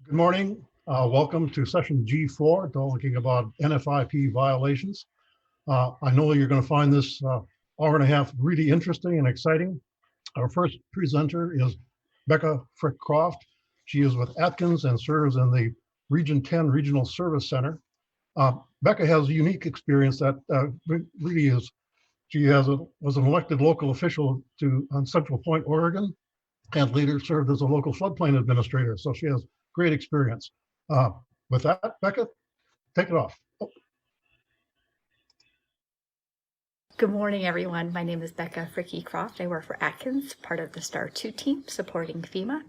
Good morning. Welcome to session G4, talking about NFIP violations. I know you're going to find this hour and a half really interesting and exciting. Our first presenter is Becca Fricke-Croft. She is with Atkins and serves in the Region 10 Regional Service Center. Becca has a unique experience that really is, she was an elected local official on Central Point, Oregon, and later served as a local floodplain administrator. So she has great experience. With that, Becca, take it off. Good morning, everyone. My name is Becca Fricke-Croft. I work for Atkins, part of the STAR 2 team supporting FEMA.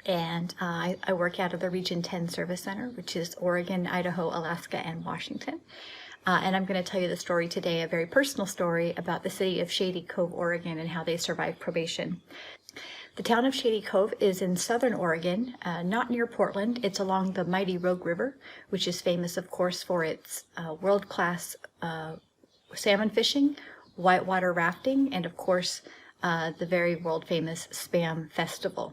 And I work out of the Region 10 Service Center, which is Oregon, Idaho, Alaska, and Washington. And I'm going to tell you the story today, a very personal story about the city of Shady Cove, Oregon, and how they survived probation. The town of Shady Cove is in southern Oregon, not near Portland. It's along the mighty Rogue River, which is famous, of course, for its world-class salmon fishing, whitewater rafting, and of course, the very world-famous Spam Festival.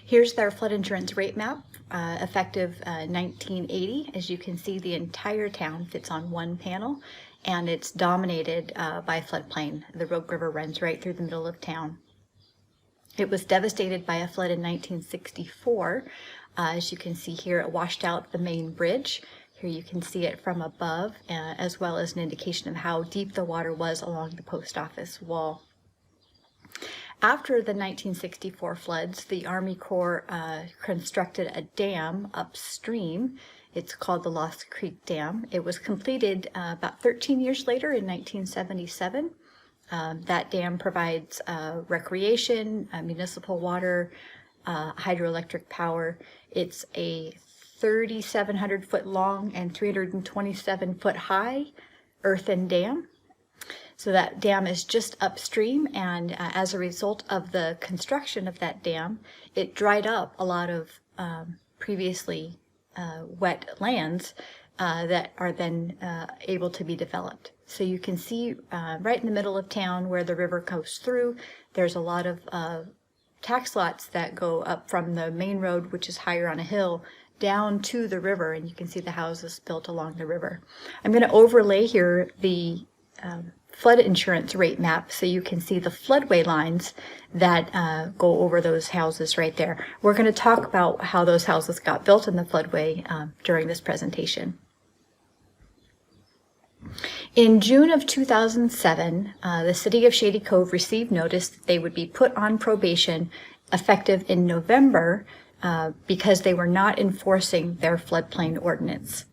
Here's their flood insurance rate map, effective 1980. As you can see, the entire town fits on one panel, and it's dominated by floodplain. The Rogue River runs right through the middle of town. It was devastated by a flood in 1964. As you can see here, it washed out the main bridge. Here you can see it from above, as well as an indication of how deep the water was along the post office wall. After the 1964 floods, the Army Corps constructed a dam upstream. It's called the Lost Creek Dam. It was completed about 13 years later in 1977. That dam provides recreation, municipal water, hydroelectric power. It's a 3,700 foot long and 327 foot high earthen dam. So that dam is just upstream, and as a result of the construction of that dam, it dried up a lot of previously wet lands that are then able to be developed. So you can see right in the middle of town where the river goes through, there's a lot of tax lots that go up from the main road, which is higher on a hill, down to the river, and you can see the houses built along the river. I'm going to overlay here the flood insurance rate map so you can see the floodway lines that go over those houses right there. We're going to talk about how those houses got built in the floodway during this presentation. In June of 2007, the city of Shady Cove received notice that they would be put on probation effective in November because they were not enforcing their floodplain ordinance.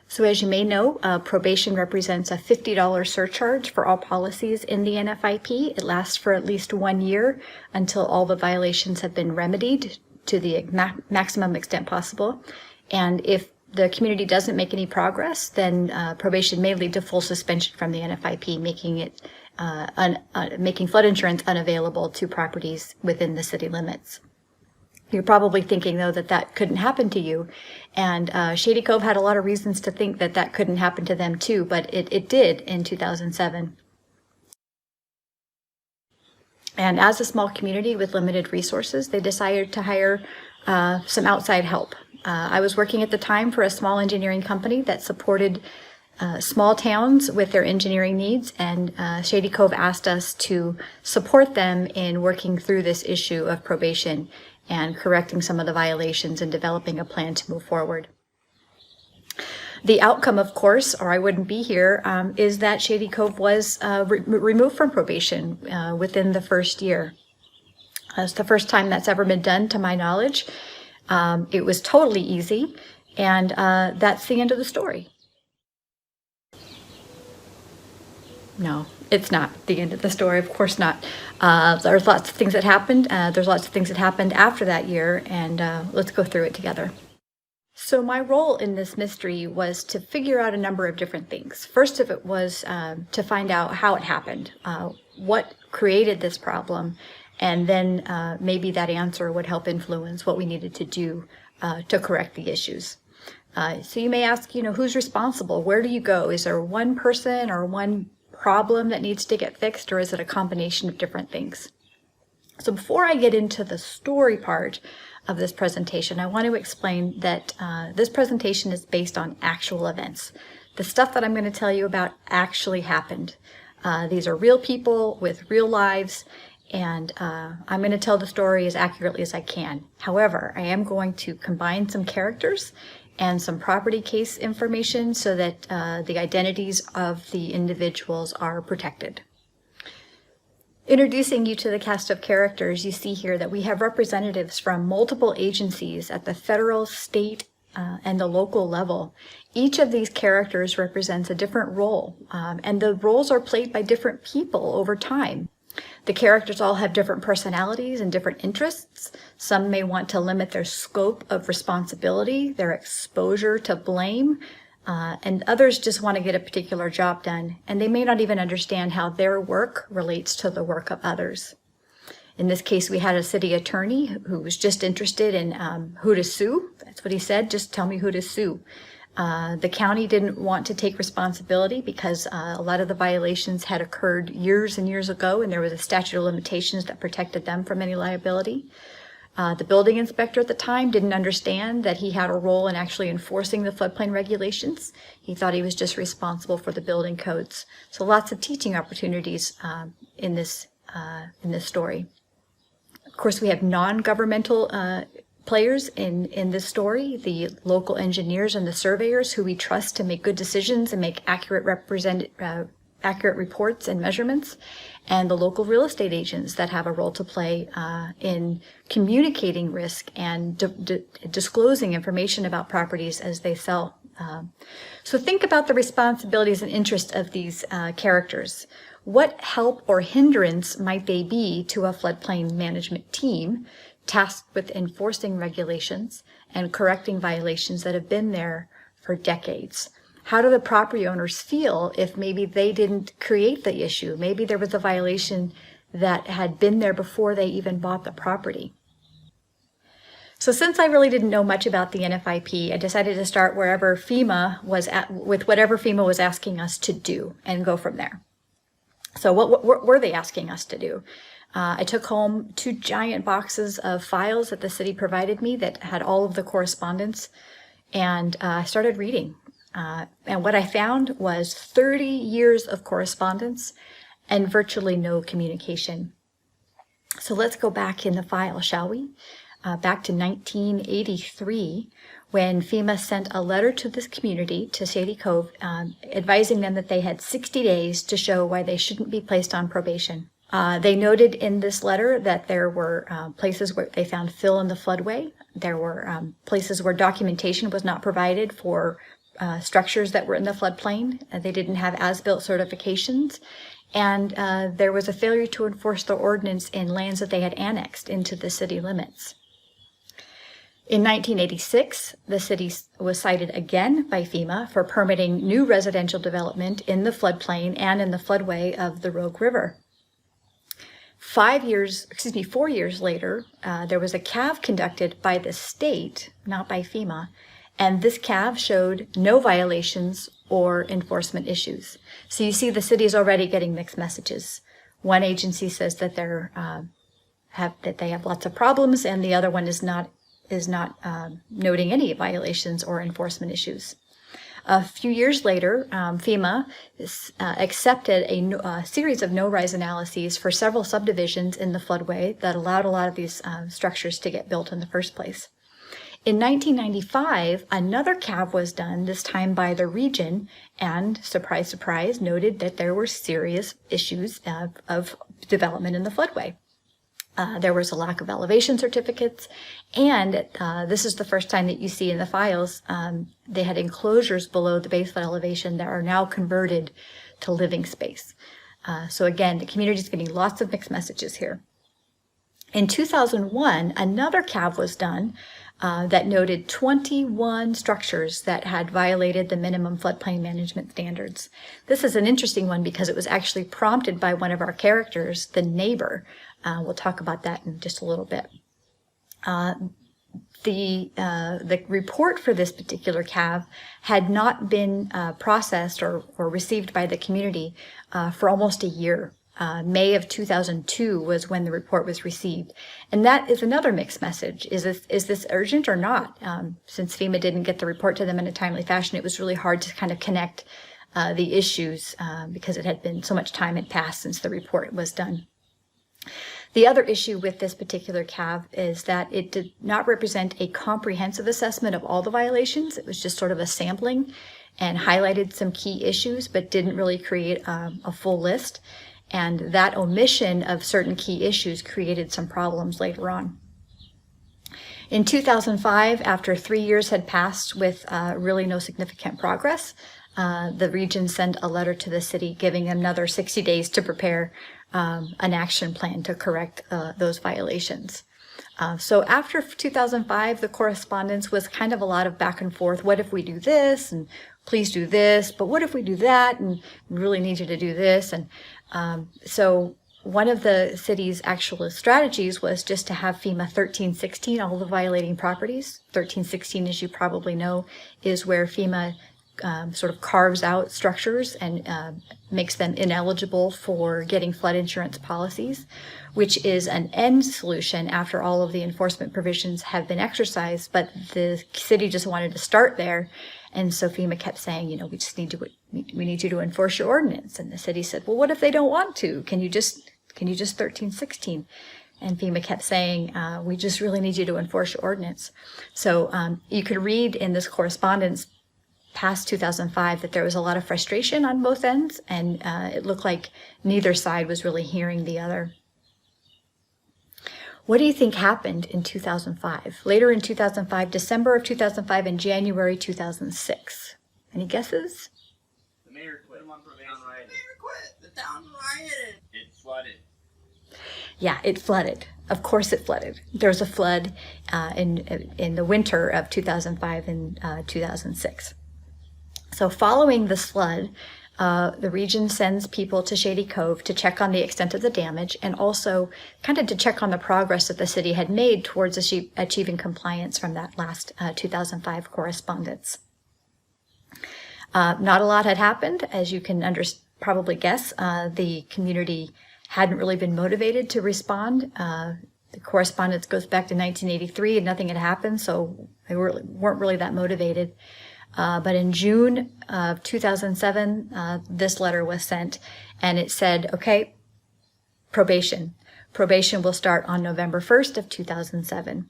So as you may know, probation represents a $50 surcharge for all policies in the NFIP. It lasts for at least 1 year until all the violations have been remedied to the maximum extent possible. And if the community doesn't make any progress, then probation may lead to full suspension from the NFIP, making it making flood insurance unavailable to properties within the city limits. You're probably thinking, though, that that couldn't happen to you. And Shady Cove had a lot of reasons to think that that couldn't happen to them, too, but it did in 2007. And as a small community with limited resources, they decided to hire some outside help. I was working at the time for a small engineering company that supported small towns with their engineering needs, and Shady Cove asked us to support them in working through this issue of probation and correcting some of the violations and developing a plan to move forward. The outcome, of course, or I wouldn't be here, is that Shady Cove was removed from probation within the first year. It's the first time that's ever been done, to my knowledge. It was totally easy, and that's the end of the story. No, it's not the end of the story, of course not. There's lots of things that happened. There's lots of things that happened after that year, and let's go through it together. So my role in this mystery was to figure out a number of different things. First of it was to find out how it happened, what created this problem, and then maybe that answer would help influence what we needed to do to correct the issues. So you may ask, who's responsible? Where do you go? Is there one person or one problem that needs to get fixed, or is it a combination of different things? So before I get into the story part of this presentation, I want to explain that this presentation is based on actual events. The stuff that I'm going to tell you about actually happened. These are real people with real lives, and I'm going to tell the story as accurately as I can. However, I am going to combine some characters and some property case information so that the identities of the individuals are protected. Introducing you to the cast of characters, you see here that we have representatives from multiple agencies at the federal, state, and the local level. Each of these characters represents a different role, and the roles are played by different people over time. The characters all have different personalities and different interests. Some may want to limit their scope of responsibility, their exposure to blame, and others just want to get a particular job done, and they may not even understand how their work relates to the work of others. In this case, we had a city attorney who was just interested in who to sue. That's what he said, just tell me who to sue. The county didn't want to take responsibility because a lot of the violations had occurred years and years ago, and there was a statute of limitations that protected them from any liability. The building inspector at the time didn't understand that he had a role in actually enforcing the floodplain regulations. He thought he was just responsible for the building codes. So lots of teaching opportunities in this story. Of course, we have non-governmental players in this story, the local engineers and the surveyors who we trust to make good decisions and make accurate reports and measurements, and the local real estate agents that have a role to play in communicating risk and disclosing information about properties as they sell. So think about the responsibilities and interests of these characters. What help or hindrance might they be to a floodplain management team tasked with enforcing regulations and correcting violations that have been there for decades? How do the property owners feel if maybe they didn't create the issue? Maybe there was a violation that had been there before they even bought the property. So since I really didn't know much about the NFIP, I decided to start wherever FEMA was at, with whatever FEMA was asking us to do, and go from there. So what were they asking us to do? I took home 2 giant boxes of files that the city provided me that had all of the correspondence, and I started reading. And what I found was 30 years of correspondence and virtually no communication. So let's go back in the file, shall we? Back to 1983, when FEMA sent a letter to this community, to Shady Cove, advising them that they had 60 days to show why they shouldn't be placed on probation. They noted in this letter that there were places where they found fill in the floodway. There were places where documentation was not provided for structures that were in the floodplain. They didn't have as-built certifications. And there was a failure to enforce the ordinance in lands that they had annexed into the city limits. In 1986, the city was cited again by FEMA for permitting new residential development in the floodplain and in the floodway of the Rogue River. 4 years later, there was a CAV conducted by the state, not by FEMA, and this CAV showed no violations or enforcement issues. So you see the city is already getting mixed messages. One agency says that they have lots of problems, and the other one is not noting any violations or enforcement issues. A few years later, FEMA accepted a series of no-rise analyses for several subdivisions in the floodway that allowed a lot of these structures to get built in the first place. In 1995, another CAV was done, this time by the region, and, surprise, surprise, noted that there were serious issues of development in the floodway. There was a lack of elevation certificates, and this is the first time that you see in the files, they had enclosures below the basement elevation that are now converted to living space. So again, the community is getting lots of mixed messages here. In 2001, another CAV was done that noted 21 structures that had violated the minimum floodplain management standards. This is an interesting one because it was actually prompted by one of our characters, the neighbor. We'll talk about that in just a little bit. The report for this particular CAV had not been processed or received by the community for almost a year. May of 2002 was when the report was received. And that is another mixed message. Is this urgent or not? Since FEMA didn't get the report to them in a timely fashion, it was really hard to kind of connect the issues because it had been so much time had passed since the report was done. The other issue with this particular CAV is that it did not represent a comprehensive assessment of all the violations. It was just sort of a sampling and highlighted some key issues, but didn't really create a full list. And that omission of certain key issues created some problems later on. In 2005, after 3 years had passed with really no significant progress, the region sent a letter to the city giving another 60 days to prepare an action plan to correct those violations. So after 2005, the correspondence was kind of a lot of back and forth. What if we do this? And please do this. But what if we do that? And we really need you to do this. And so one of the city's actual strategies was just to have FEMA 1316, all the violating properties. 1316, as you probably know, is where FEMA sort of carves out structures and makes them ineligible for getting flood insurance policies, which is an end solution after all of the enforcement provisions have been exercised. But the city just wanted to start there. And so FEMA kept saying, you know, we need you to enforce your ordinance. And the city said, well, what if they don't want to? Can you just 1316? And FEMA kept saying, we just really need you to enforce your ordinance. So you could read in this correspondence past 2005 that there was a lot of frustration on both ends, and it looked like neither side was really hearing the other. What do you think happened in 2005? Later in 2005, December of 2005 and January 2006. Any guesses? The mayor quit. The mayor quit. The town rioted. It flooded. Yeah, it flooded. Of course it flooded. There was a flood in the winter of 2005 and 2006. So following this flood, the region sends people to Shady Cove to check on the extent of the damage and also kind of to check on the progress that the city had made towards achieving compliance from that last 2005 correspondence. Not a lot had happened, as you can probably guess. The community hadn't really been motivated to respond. The correspondence goes back to 1983 and nothing had happened, so they weren't really that motivated. But in June of 2007, this letter was sent, and it said, okay, probation. Probation will start on November 1st of 2007.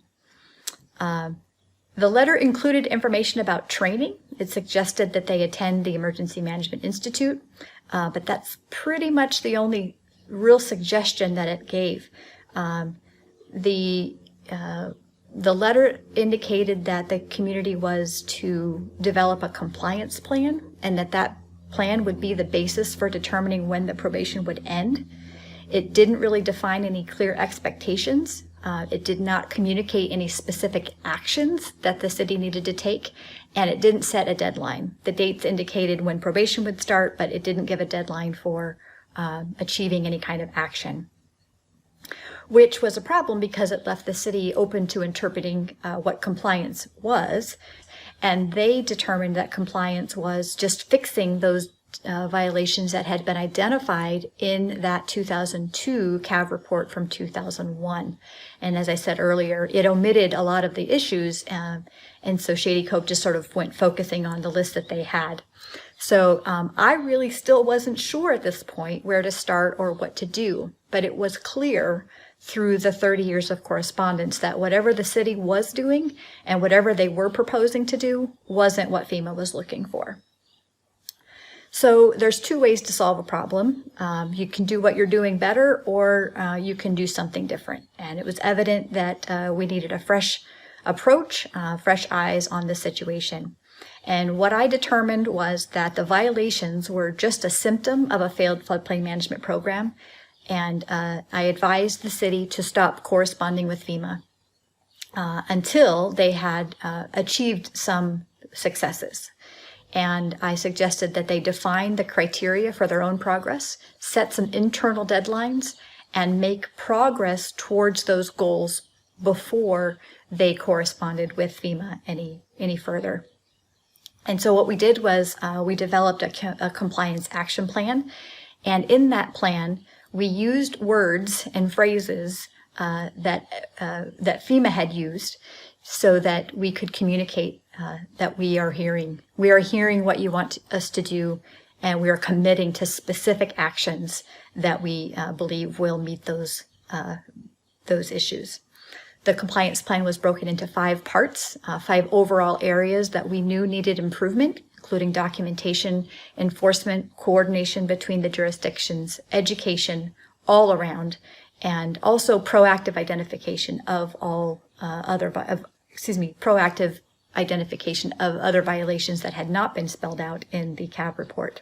The letter included information about training. It suggested that they attend the Emergency Management Institute, but that's pretty much the only real suggestion that it gave. The letter indicated that the community was to develop a compliance plan and that plan would be the basis for determining when the probation would end. It didn't really define any clear expectations. It did not communicate any specific actions that the city needed to take, and it didn't set a deadline. The dates indicated when probation would start, but it didn't give a deadline for achieving any kind of action, which was a problem because it left the city open to interpreting what compliance was. And they determined that compliance was just fixing those violations that had been identified in that 2002 CAV report from 2001. And as I said earlier, it omitted a lot of the issues, and so Shady Cove just sort of went focusing on the list that they had. So I really still wasn't sure at this point where to start or what to do, but it was clear through the 30 years of correspondence that whatever the city was doing and whatever they were proposing to do wasn't what FEMA was looking for. So there's two ways to solve a problem. You can do what you're doing better, or you can do something different. And it was evident that we needed a fresh approach, fresh eyes on the situation. And what I determined was that the violations were just a symptom of a failed floodplain management program. And I advised the city to stop corresponding with FEMA until they had achieved some successes. And I suggested that they define the criteria for their own progress, set some internal deadlines, and make progress towards those goals before they corresponded with FEMA any further. And so what we did was we developed a compliance action plan. And in that plan, we used words and phrases that FEMA had used so that we could communicate that we are hearing what you want us to do, and we are committing to specific actions that we believe will meet those issues. The compliance plan was broken into 5 parts, 5 overall areas that we knew needed improvement, including documentation, enforcement, coordination between the jurisdictions, education, all around, and also proactive identification of proactive identification of other violations that had not been spelled out in the CAV report.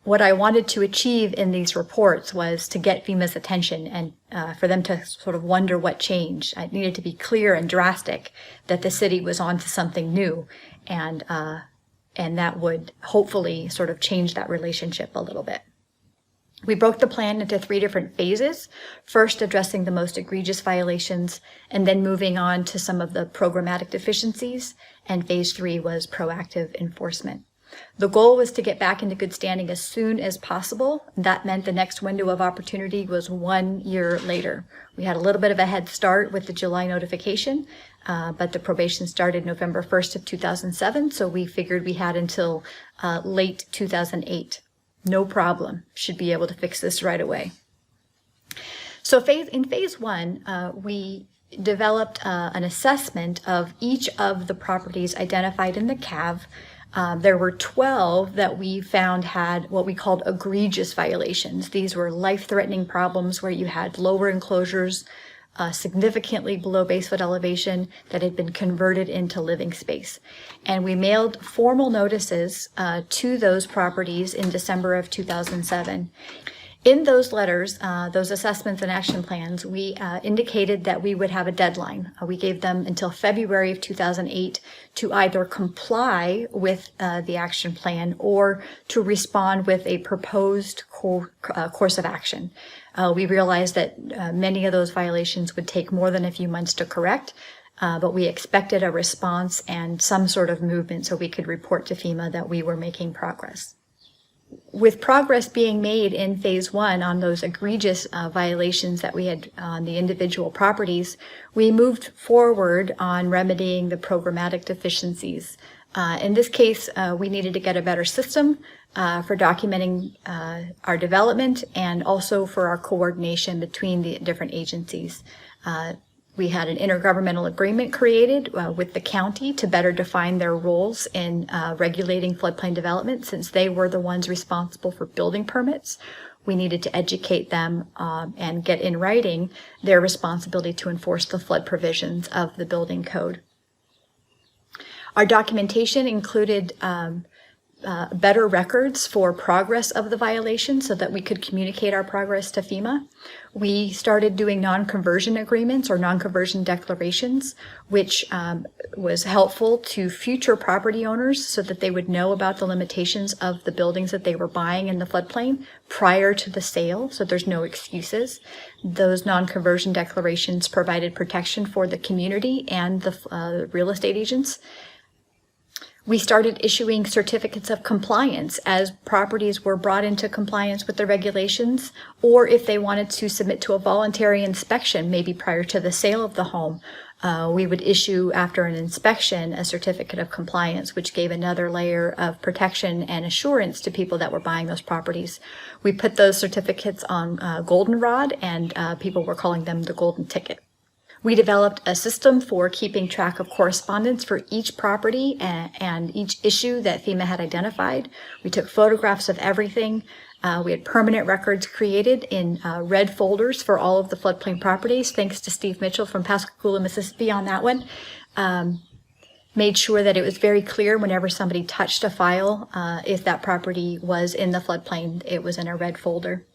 What I wanted to achieve in these reports was to get FEMA's attention and for them to sort of wonder what changed. It needed to be clear and drastic that the city was onto something new, and that would hopefully sort of change that relationship a little bit. We broke the plan into 3 different phases, first addressing the most egregious violations, and then moving on to some of the programmatic deficiencies, and phase 3 was proactive enforcement. The goal was to get back into good standing as soon as possible. That meant the next window of opportunity was 1 year later. We had a little bit of a head start with the July notification, but the probation started November 1st of 2007, so we figured we had until late 2008. No problem. Should be able to fix this right away. So in phase 1, we developed an assessment of each of the properties identified in the CAV. There were 12 that we found had what we called egregious violations. These were life-threatening problems where you had lower enclosures, significantly below base flood elevation that had been converted into living space. And we mailed formal notices to those properties in December of 2007. In those letters, those assessments and action plans, we indicated that we would have a deadline. We gave them until February of 2008 to either comply with the action plan or to respond with a proposed course of action. We realized that many of those violations would take more than a few months to correct, but we expected a response and some sort of movement so we could report to FEMA that we were making progress. With progress being made in phase 1 on those egregious violations that we had on the individual properties, we moved forward on remedying the programmatic deficiencies. In this case, we needed to get a better system for documenting our development and also for our coordination between the different agencies. We had an intergovernmental agreement created with the county to better define their roles in regulating floodplain development, since they were the ones responsible for building permits. We needed to educate them and get in writing their responsibility to enforce the flood provisions of the building code. Our documentation included better records for progress of the violation so that we could communicate our progress to FEMA. We started doing non-conversion agreements or non-conversion declarations, which was helpful to future property owners so that they would know about the limitations of the buildings that they were buying in the floodplain prior to the sale, so there's no excuses. Those non-conversion declarations provided protection for the community and the real estate agents. We started issuing certificates of compliance as properties were brought into compliance with the regulations, or if they wanted to submit to a voluntary inspection, maybe prior to the sale of the home, we would issue after an inspection a certificate of compliance, which gave another layer of protection and assurance to people that were buying those properties. We put those certificates on goldenrod, and people were calling them the golden ticket. We developed a system for keeping track of correspondence for each property and each issue that FEMA had identified. We took photographs of everything. We had permanent records created in red folders for all of the floodplain properties, thanks to Steve Mitchell from Pascagoula, Mississippi on that one. Made sure that it was very clear whenever somebody touched a file, if that property was in the floodplain, it was in a red folder.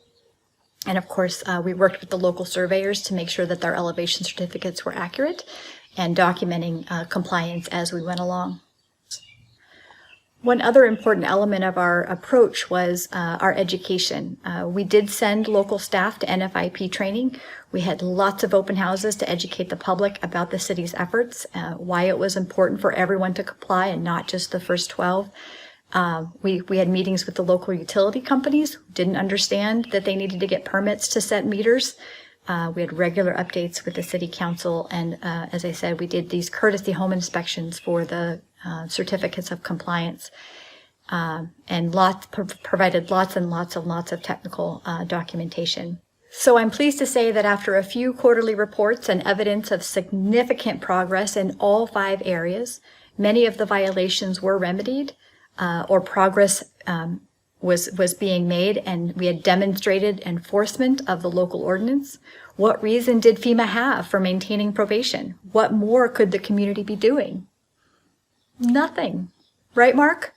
And of course, we worked with the local surveyors to make sure that their elevation certificates were accurate and documenting compliance as we went along. One other important element of our approach was our education. We did send local staff to NFIP training. We had lots of open houses to educate the public about the city's efforts, why it was important for everyone to comply and not just the first 12. We had meetings with the local utility companies, who didn't understand that they needed to get permits to set meters. We had regular updates with the city council, and as I said, we did these courtesy home inspections for the certificates of compliance, and provided lots and lots of technical documentation. So I'm pleased to say that after a few quarterly reports and evidence of significant progress in all 5 areas, many of the violations were remedied, or progress was being made, and we had demonstrated enforcement of the local ordinance. What reason did FEMA have for maintaining probation? What more could the community be doing? Nothing. Right, Mark?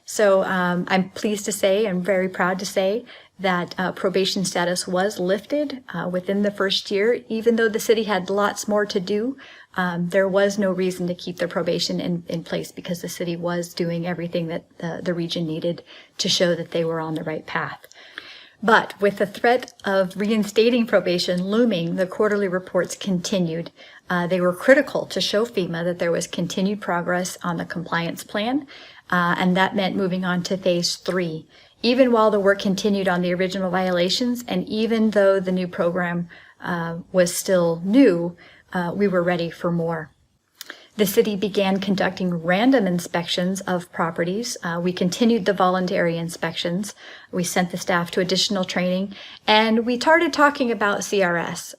So I'm pleased to say, and very proud to say, that probation status was lifted within the first year. Even though the city had lots more to do, there was no reason to keep the probation in place, because the city was doing everything that the region needed to show that they were on the right path. But with the threat of reinstating probation looming, the quarterly reports continued. They were critical to show FEMA that there was continued progress on the compliance plan, and that meant moving on to phase 3. Even while the work continued on the original violations, and even though the new program was still new, we were ready for more. The city began conducting random inspections of properties. We continued the voluntary inspections. We sent the staff to additional training, and we started talking about CRS,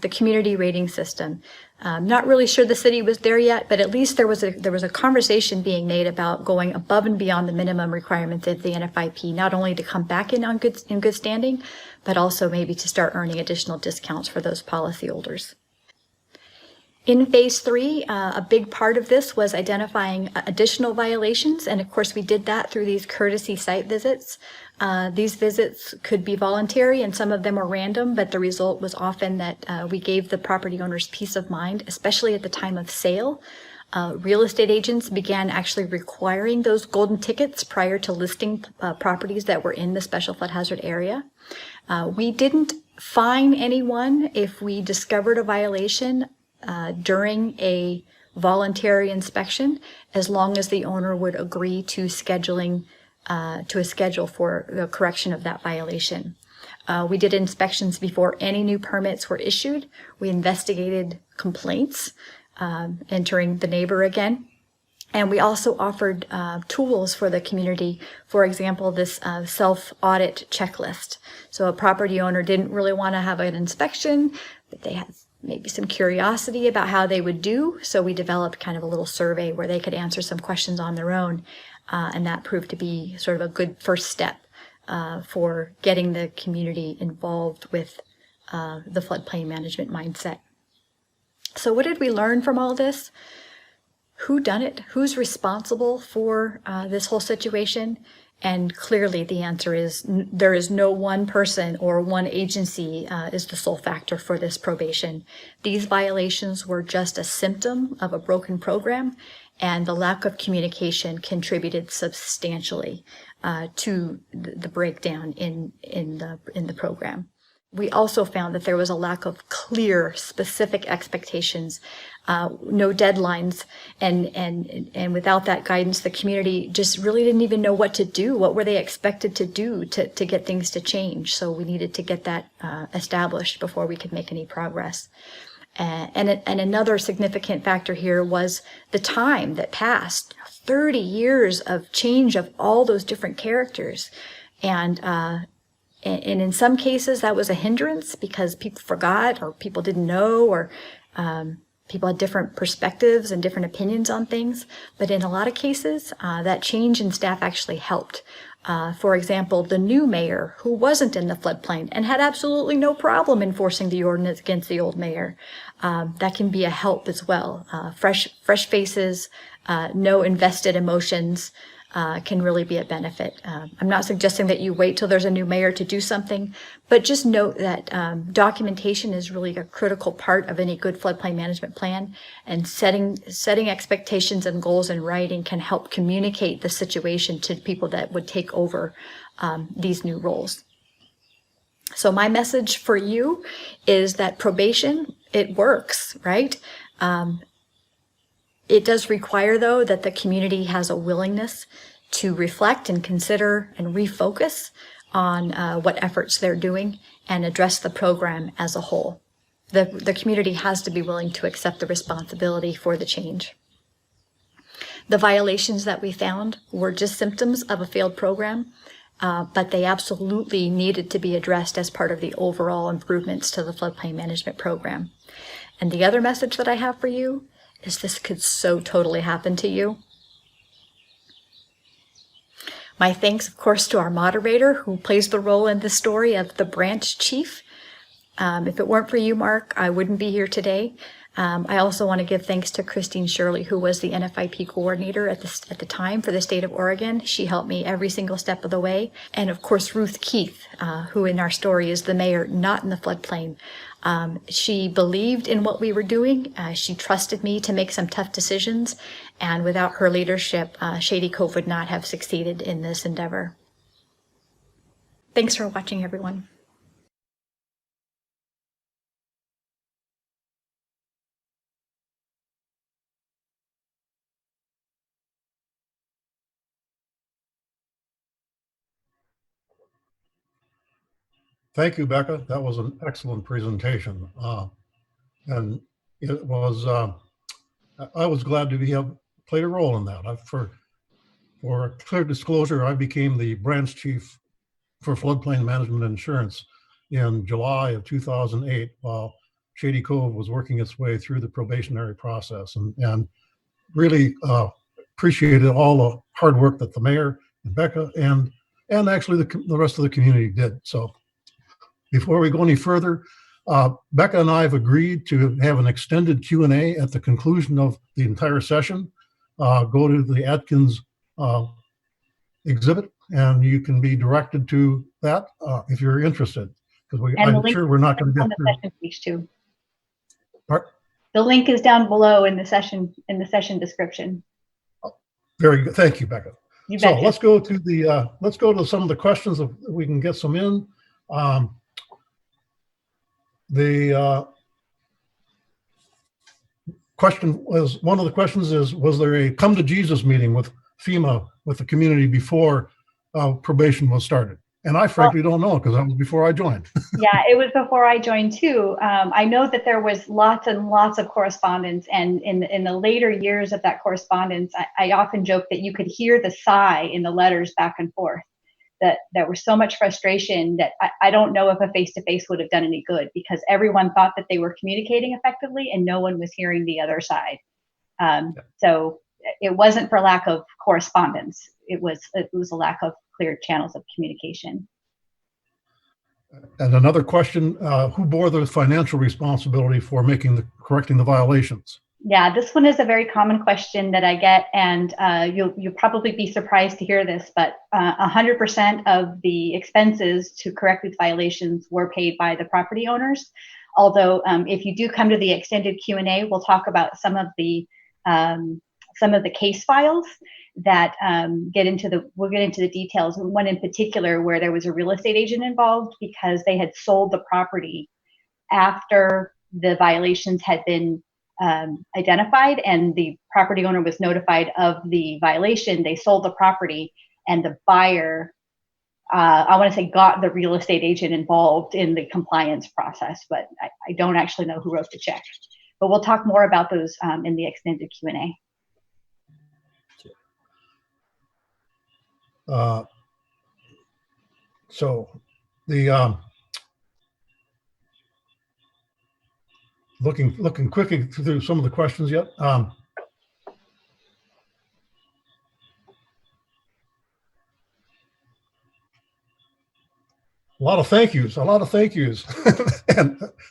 the community rating system. Not really sure the city was there yet, but at least there was a conversation being made about going above and beyond the minimum requirements of the NFIP, not only to come back in good standing, but also maybe to start earning additional discounts for those policyholders. In phase 3, a big part of this was identifying additional violations, and of course we did that through these courtesy site visits. These visits could be voluntary, and some of them were random, but the result was often that we gave the property owners peace of mind, especially at the time of sale. Real estate agents began actually requiring those golden tickets prior to listing properties that were in the special flood hazard area. We didn't fine anyone if we discovered a violation during a voluntary inspection, as long as the owner would agree to scheduling to a schedule for the correction of that violation. We did inspections before any new permits were issued. We investigated complaints, entering the neighbor again. And we also offered tools for the community. For example, this self-audit checklist. So a property owner didn't really want to have an inspection, but they had maybe some curiosity about how they would do. So we developed kind of a little survey where they could answer some questions on their own. And that proved to be sort of a good first step for getting the community involved with the floodplain management mindset. So what did we learn from all this? Who done it? Who's responsible for this whole situation? And clearly the answer is there is no one person or one agency is the sole factor for this probation. These violations were just a symptom of a broken program, and the lack of communication contributed substantially to the breakdown in the program. We also found that there was a lack of clear, specific expectations, no deadlines, and without that guidance, the community just really didn't even know what to do. What were they expected to do to get things to change? So we needed to get that established before we could make any progress. And another significant factor here was the time that passed. 30 years of change of all those different characters, and in some cases that was a hindrance because people forgot, or people didn't know, or people had different perspectives and different opinions on things. But in a lot of cases, that change in staff actually helped. For example, the new mayor, who wasn't in the floodplain and had absolutely no problem enforcing the ordinance against the old mayor, that can be a help as well. Fresh faces, no invested emotions, can really be a benefit. I'm not suggesting that you wait till there's a new mayor to do something, but just note that documentation is really a critical part of any good floodplain management plan, and setting expectations and goals in writing can help communicate the situation to people that would take over these new roles. So my message for you is that probation, it works, right? It does require, though, that the community has a willingness to reflect and consider and refocus on what efforts they're doing and address the program as a whole. The community has to be willing to accept the responsibility for the change. The violations that we found were just symptoms of a failed program, but they absolutely needed to be addressed as part of the overall improvements to the floodplain management program. And the other message that I have for you is this could so totally happen to you. My thanks, of course, to our moderator who plays the role in the story of the branch chief. If it weren't for you, Mark, I wouldn't be here today. I also want to give thanks to Christine Shirley, who was the NFIP coordinator at the time for the state of Oregon. She helped me every single step of the way. And of course, Ruth Keith, who in our story is the mayor, not in the floodplain. She believed in what we were doing. She trusted me to make some tough decisions. And without her leadership, Shady Cove would not have succeeded in this endeavor. Thanks for watching, everyone. Thank you, Becca. That was an excellent presentation. And it was, I was glad to have played a role in that. For clear disclosure, I became the branch chief for floodplain management insurance in July of 2008 while Shady Cove was working its way through the probationary process, and really appreciated all the hard work that the mayor and Becca and actually the rest of the community did. So before we go any further, Becca and I have agreed to have an extended Q&A at the conclusion of the entire session. Go to the Atkins exhibit and you can be directed to that if you're interested, because I'm sure we're not going to get on the session page too. Pardon? The link is down below in the session description. Very good. Thank you, Becca. You So betcha. let's go to some of the questions that we can get some in. The question was, one of the questions is, was there a come to Jesus meeting with FEMA with the community before probation was started? And I frankly don't know, because that was before I joined. Yeah, it was before I joined too. I know that there was lots and lots of correspondence, and in the later years of that correspondence, I often joke that you could hear the sigh in the letters back and forth. That there was so much frustration that I don't know if a face-to-face would have done any good, because everyone thought that they were communicating effectively and no one was hearing the other side. So it wasn't for lack of correspondence. It was a lack of clear channels of communication. And another question, who bore the financial responsibility for correcting the violations? Yeah, this one is a very common question that I get, and you'll probably be surprised to hear this, but 100% of the expenses to correct these violations were paid by the property owners. Although, if you do come to the extended Q&A, we'll talk about some of the case files that we'll get into the details. One in particular where there was a real estate agent involved because they had sold the property after the violations had been identified, and the property owner was notified of the violation. They sold the property, and the buyer, I want to say, got the real estate agent involved in the compliance process, but I don't actually know who wrote the check. But we'll talk more about those in the extended Q&A. So the looking quickly through some of the questions yet. A lot of thank yous, and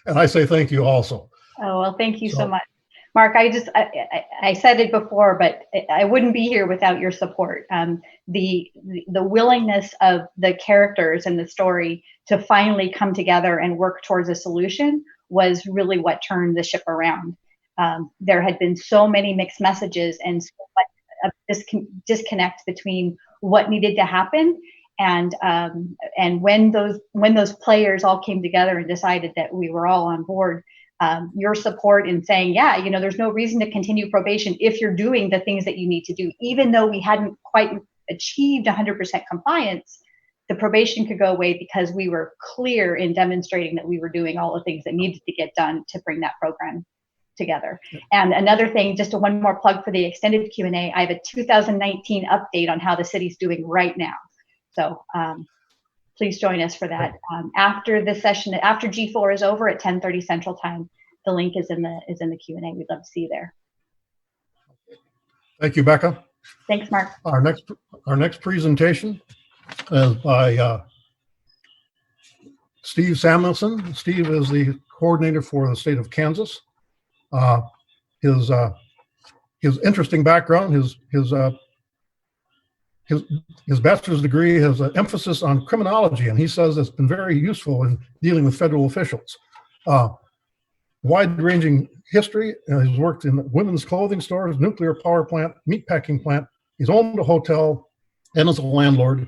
I say thank you also. Oh, well, thank you so much, Mark. I said it before, but I wouldn't be here without your support. The willingness of the characters in the story to finally come together and work towards a solution was really what turned the ship around. There had been so many mixed messages and so much of disconnect between what needed to happen, and when those players all came together and decided that we were all on board, your support in saying, yeah, there's no reason to continue probation if you're doing the things that you need to do, even though we hadn't quite achieved 100% compliance, the probation could go away because we were clear in demonstrating that we were doing all the things that needed to get done to bring that program together. And another thing, just one more plug for the extended Q&A, I have a 2019 update on how the city's doing right now. So please join us for that. After the session, after G4 is over at 10:30 Central Time, the link is in the Q&A. We'd love to see you there. Thank you, Becca. Thanks, Mark. Our next presentation is by Steve Samuelson. Steve is the coordinator for the state of Kansas. His interesting background, his bachelor's degree has an emphasis on criminology, and he says it's been very useful in dealing with federal officials. Wide-ranging history. He's worked in women's clothing stores, nuclear power plant, meatpacking plant. He's owned a hotel and is a landlord.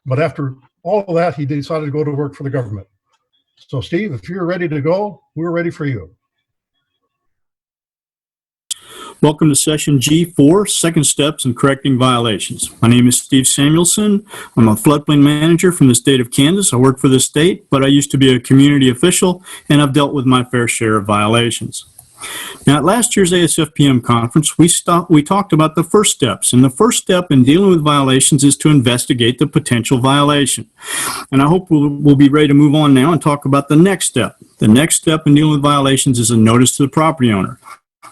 But after all of that, he decided to go to work for the government. So, Steve, if you're ready to go, we're ready for you. Welcome to session G4, Second Steps in Correcting Violations. My name is Steve Samuelson. I'm a floodplain manager from the state of Kansas. I work for the state, but I used to be a community official, and I've dealt with my fair share of violations. Now, at last year's ASFPM conference, we talked about the first steps, and the first step in dealing with violations is to investigate the potential violation. And I hope we'll be ready to move on now and talk about the next step. The next step in dealing with violations is a notice to the property owner.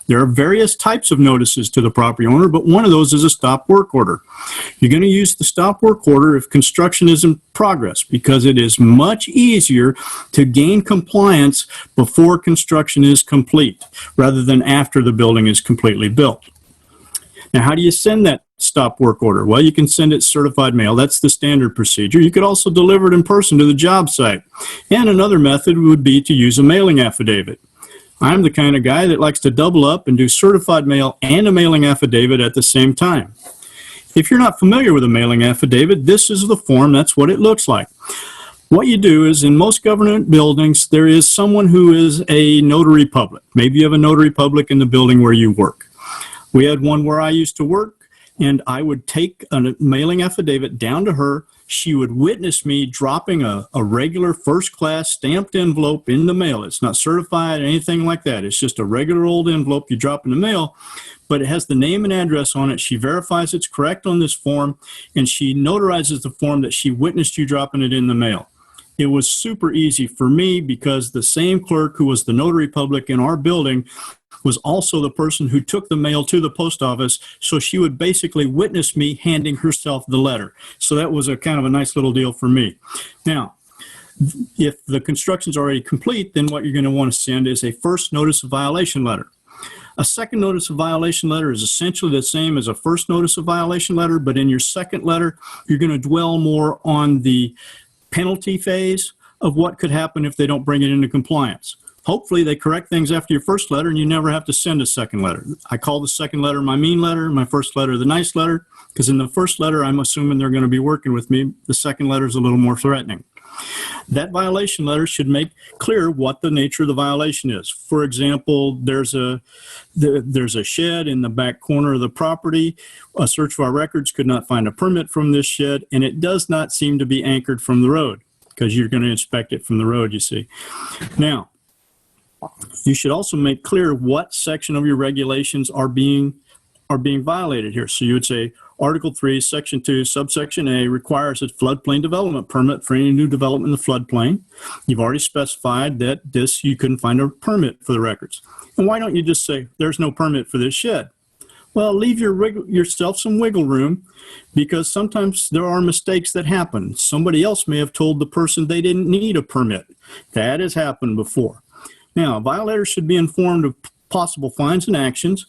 There are various types of notices to the property owner, but one of those is a stop work order. You're going to use the stop work order if construction is in progress because it is much easier to gain compliance before construction is complete rather than after the building is completely built. Now, how do you send that stop work order? Well, you can send it certified mail. That's the standard procedure. You could also deliver it in person to the job site. And another method would be to use a mailing affidavit. I'm the kind of guy that likes to double up and do certified mail and a mailing affidavit at the same time. If you're not familiar with a mailing affidavit, this is the form. That's what it looks like. What you do is in most government buildings, there is someone who is a notary public. Maybe you have a notary public in the building where you work. We had one where I used to work, and I would take a mailing affidavit down to her. She would witness me dropping a regular first-class stamped envelope in the mail. It's not certified or anything like that. It's just a regular old envelope you drop in the mail, but it has the name and address on it. She verifies it's correct on this form, and she notarizes the form that she witnessed you dropping it in the mail. It was super easy for me because the same clerk who was the notary public in our building was also the person who took the mail to the post office, so she would basically witness me handing herself the letter. So that was a kind of a nice little deal for me. Now, if the construction's already complete, then what you're going to want to send is a first notice of violation letter. A second notice of violation letter is essentially the same as a first notice of violation letter, but in your second letter, you're going to dwell more on the penalty phase of what could happen if they don't bring it into compliance. Hopefully they correct things after your first letter and you never have to send a second letter. I call the second letter my mean letter, my first letter the nice letter, because in the first letter I'm assuming they're going to be working with me. The second letter is a little more threatening. That violation letter should make clear what the nature of the violation is. For example, there's a shed in the back corner of the property. A search of our records could not find a permit from this shed, and it does not seem to be anchored from the road because you're going to inspect it from the road, you see. Now, you should also make clear what section of your regulations are being violated here. So you would say Article 3, Section 2, Subsection A requires a floodplain development permit for any new development in the floodplain. You've already specified that you couldn't find a permit for the records. And why don't you just say there's no permit for this shed? Well, leave yourself some wiggle room because sometimes there are mistakes that happen. Somebody else may have told the person they didn't need a permit. That has happened before. Now, violators should be informed of possible fines and actions.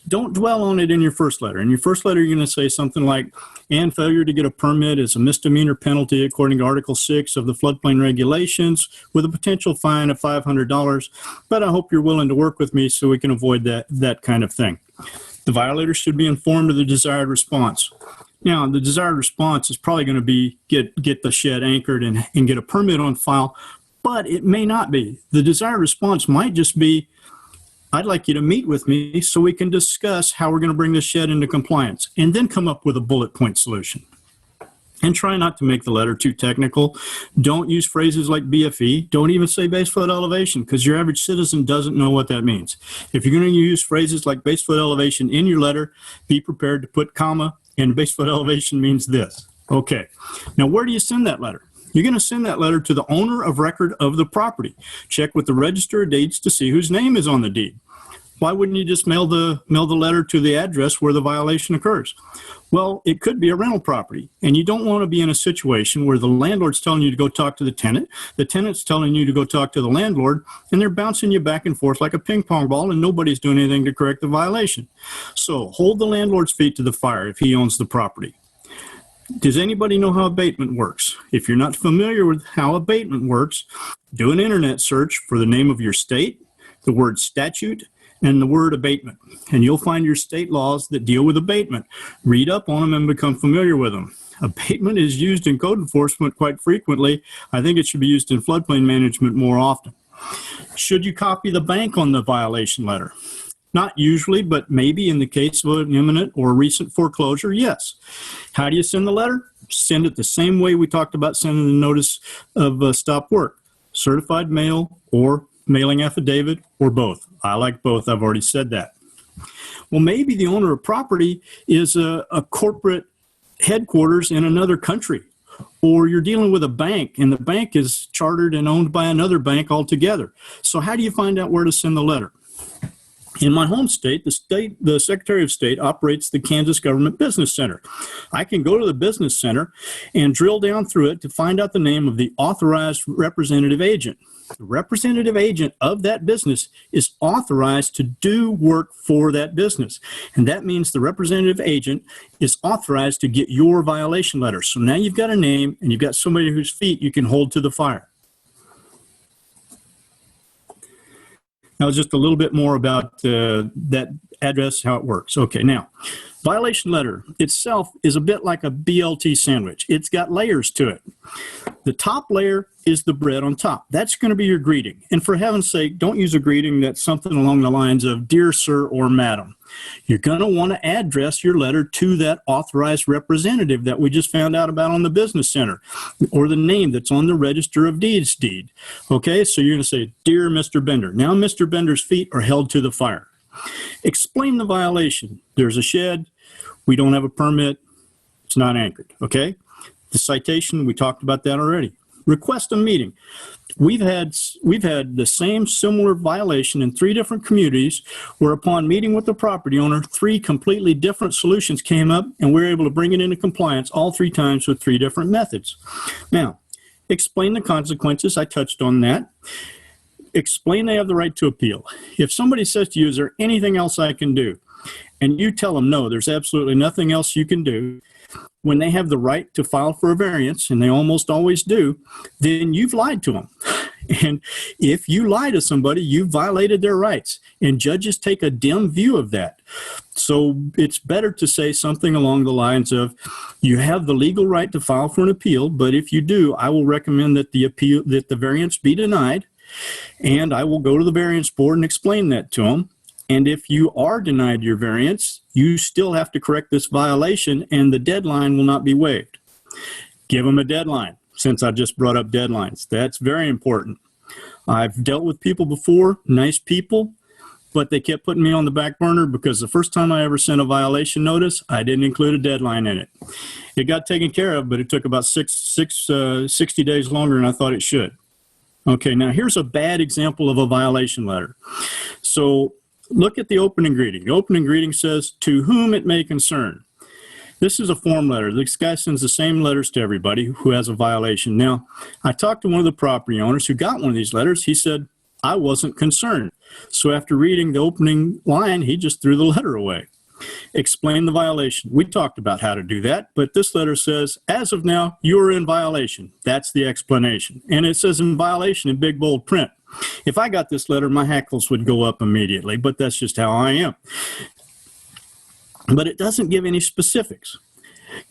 Don't dwell on it in your first letter. In your first letter, you're going to say something like, and failure to get a permit is a misdemeanor penalty according to Article 6 of the floodplain regulations with a potential fine of $500. But I hope you're willing to work with me so we can avoid that kind of thing. The violator should be informed of the desired response. Now, the desired response is probably going to be get the shed anchored and get a permit on file, but it may not be. The desired response might just be, I'd like you to meet with me so we can discuss how we're going to bring this shed into compliance and then come up with a bullet point solution. And try not to make the letter too technical. Don't use phrases like BFE. Don't even say base flood elevation, because your average citizen doesn't know what that means. If you're going to use phrases like base flood elevation in your letter, be prepared to put comma, and base flood elevation means this. Okay. Now, where do you send that letter? You're going to send that letter to the owner of record of the property. Check with the Register of Deeds to see whose name is on the deed. Why wouldn't you just mail the letter to the address where the violation occurs? Well, it could be a rental property, and you don't want to be in a situation where the landlord's telling you to go talk to the tenant's telling you to go talk to the landlord, and they're bouncing you back and forth like a ping pong ball, and nobody's doing anything to correct the violation. So hold the landlord's feet to the fire if he owns the property. Does anybody know how abatement works? If you're not familiar with how abatement works, do an internet search for the name of your state, the word statute, and the word abatement, and you'll find your state laws that deal with abatement. Read up on them and become familiar with them. Abatement is used in code enforcement quite frequently. I think it should be used in floodplain management more often. Should you copy the bank on the violation letter? Not usually, but maybe in the case of an imminent or recent foreclosure, yes. How do you send the letter? Send it the same way we talked about sending the notice of stop work. Certified mail or mailing affidavit, or both. I like both. I've already said that. Well, maybe the owner of property is a corporate headquarters in another country, or you're dealing with a bank, and the bank is chartered and owned by another bank altogether. So how do you find out where to send the letter? In my home state, the Secretary of State operates the Kansas Government Business Center. I can go to the business center and drill down through it to find out the name of the authorized representative agent. The representative agent of that business is authorized to do work for that business. And that means the representative agent is authorized to get your violation letter. So now you've got a name and you've got somebody whose feet you can hold to the fire. Now, just a little bit more about that address, how it works. Okay, now, violation letter itself is a bit like a BLT sandwich. It's got layers to it. The top layer is the bread on top. That's going to be your greeting. And for heaven's sake, don't use a greeting that's something along the lines of dear sir or madam. You're going to want to address your letter to that authorized representative that we just found out about on the business center, or the name that's on the Register of Deeds deed. Okay, so you're going to say, dear Mr. Bender. Now Mr. Bender's feet are held to the fire. Explain the violation. There's a shed. We don't have a permit. It's not anchored. Okay, the citation, we talked about that already. Request a meeting. We've had the same similar violation in 3 different communities where upon meeting with the property owner, 3 completely different solutions came up, and we were able to bring it into compliance all 3 times with 3 different methods. Now, explain the consequences. I touched on that. Explain they have the right to appeal. If somebody says to you, is there anything else I can do? And you tell them, no, there's absolutely nothing else you can do. When they have the right to file for a variance, and they almost always do, then you've lied to them. And if you lie to somebody, you've violated their rights. And judges take a dim view of that. So it's better to say something along the lines of, you have the legal right to file for an appeal, but if you do, I will recommend that the variance be denied, and I will go to the variance board and explain that to them. And if you are denied your variance, you still have to correct this violation, and the deadline will not be waived. Give them a deadline, since I just brought up deadlines. That's very important. I've dealt with people before, nice people, but they kept putting me on the back burner because the first time I ever sent a violation notice, I didn't include a deadline in it. It got taken care of, but it took about 60 days longer than I thought it should. Okay, now here's a bad example of a violation letter. So look at the opening greeting. The opening greeting says, to whom it may concern. This is a form letter. This guy sends the same letters to everybody who has a violation. Now, I talked to one of the property owners who got one of these letters. He said, I wasn't concerned. So after reading the opening line, he just threw the letter away. Explain the violation. We talked about how to do that, but this letter says, as of now, you're in violation. That's the explanation. And it says in violation in big bold print. If I got this letter, my hackles would go up immediately, but that's just how I am. But it doesn't give any specifics.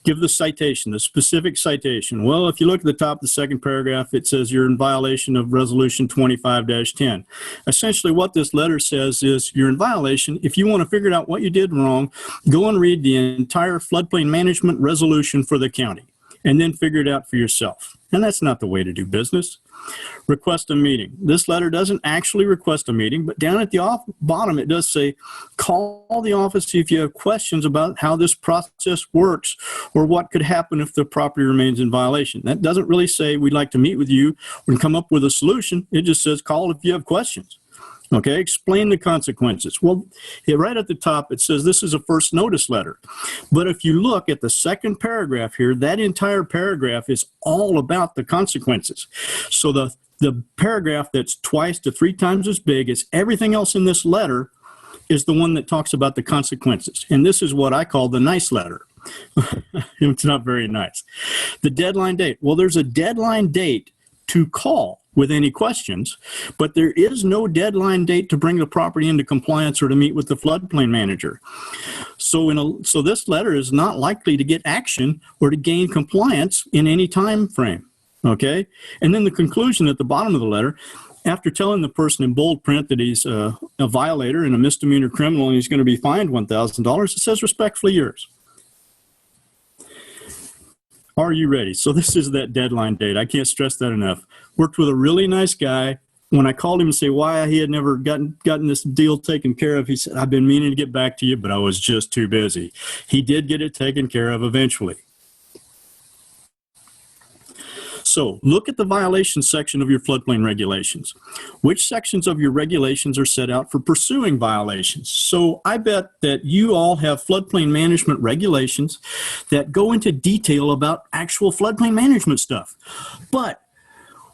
Give the citation, the specific citation. Well, if you look at the top of the second paragraph, it says you're in violation of Resolution 25-10. Essentially, what this letter says is you're in violation. If you want to figure out what you did wrong, go and read the entire floodplain management resolution for the county. and then figure it out for yourself. And that's not the way to do business. Request a meeting. This letter doesn't actually request a meeting, but down at the bottom it does say, call the office if you have questions about how this process works or what could happen if the property remains in violation. That doesn't really say we'd like to meet with you and come up with a solution. It just says call if you have questions. Okay, explain the consequences. Well, right at the top, it says this is a first notice letter. But if you look at the second paragraph here, that entire paragraph is all about the consequences. So the paragraph that's twice to three times as big as everything else in this letter is the one that talks about the consequences. And this is what I call the nice letter. It's not very nice. The deadline date. Well, there's a deadline date to call with any questions, but there is no deadline date to bring the property into compliance or to meet with the floodplain manager. So this letter is not likely to get action or to gain compliance in any time frame. Okay? And then the conclusion at the bottom of the letter, after telling the person in bold print that he's a violator and a misdemeanor criminal and he's going to be fined $1,000, it says respectfully yours. Are you ready? So this is that deadline date. I can't stress that enough. Worked with a really nice guy. When I called him and say why he had never gotten this deal taken care of, he said, I've been meaning to get back to you, but I was just too busy. He did get it taken care of eventually. So look at the violations section of your floodplain regulations. Which sections of your regulations are set out for pursuing violations? So I bet that you all have floodplain management regulations that go into detail about actual floodplain management stuff. But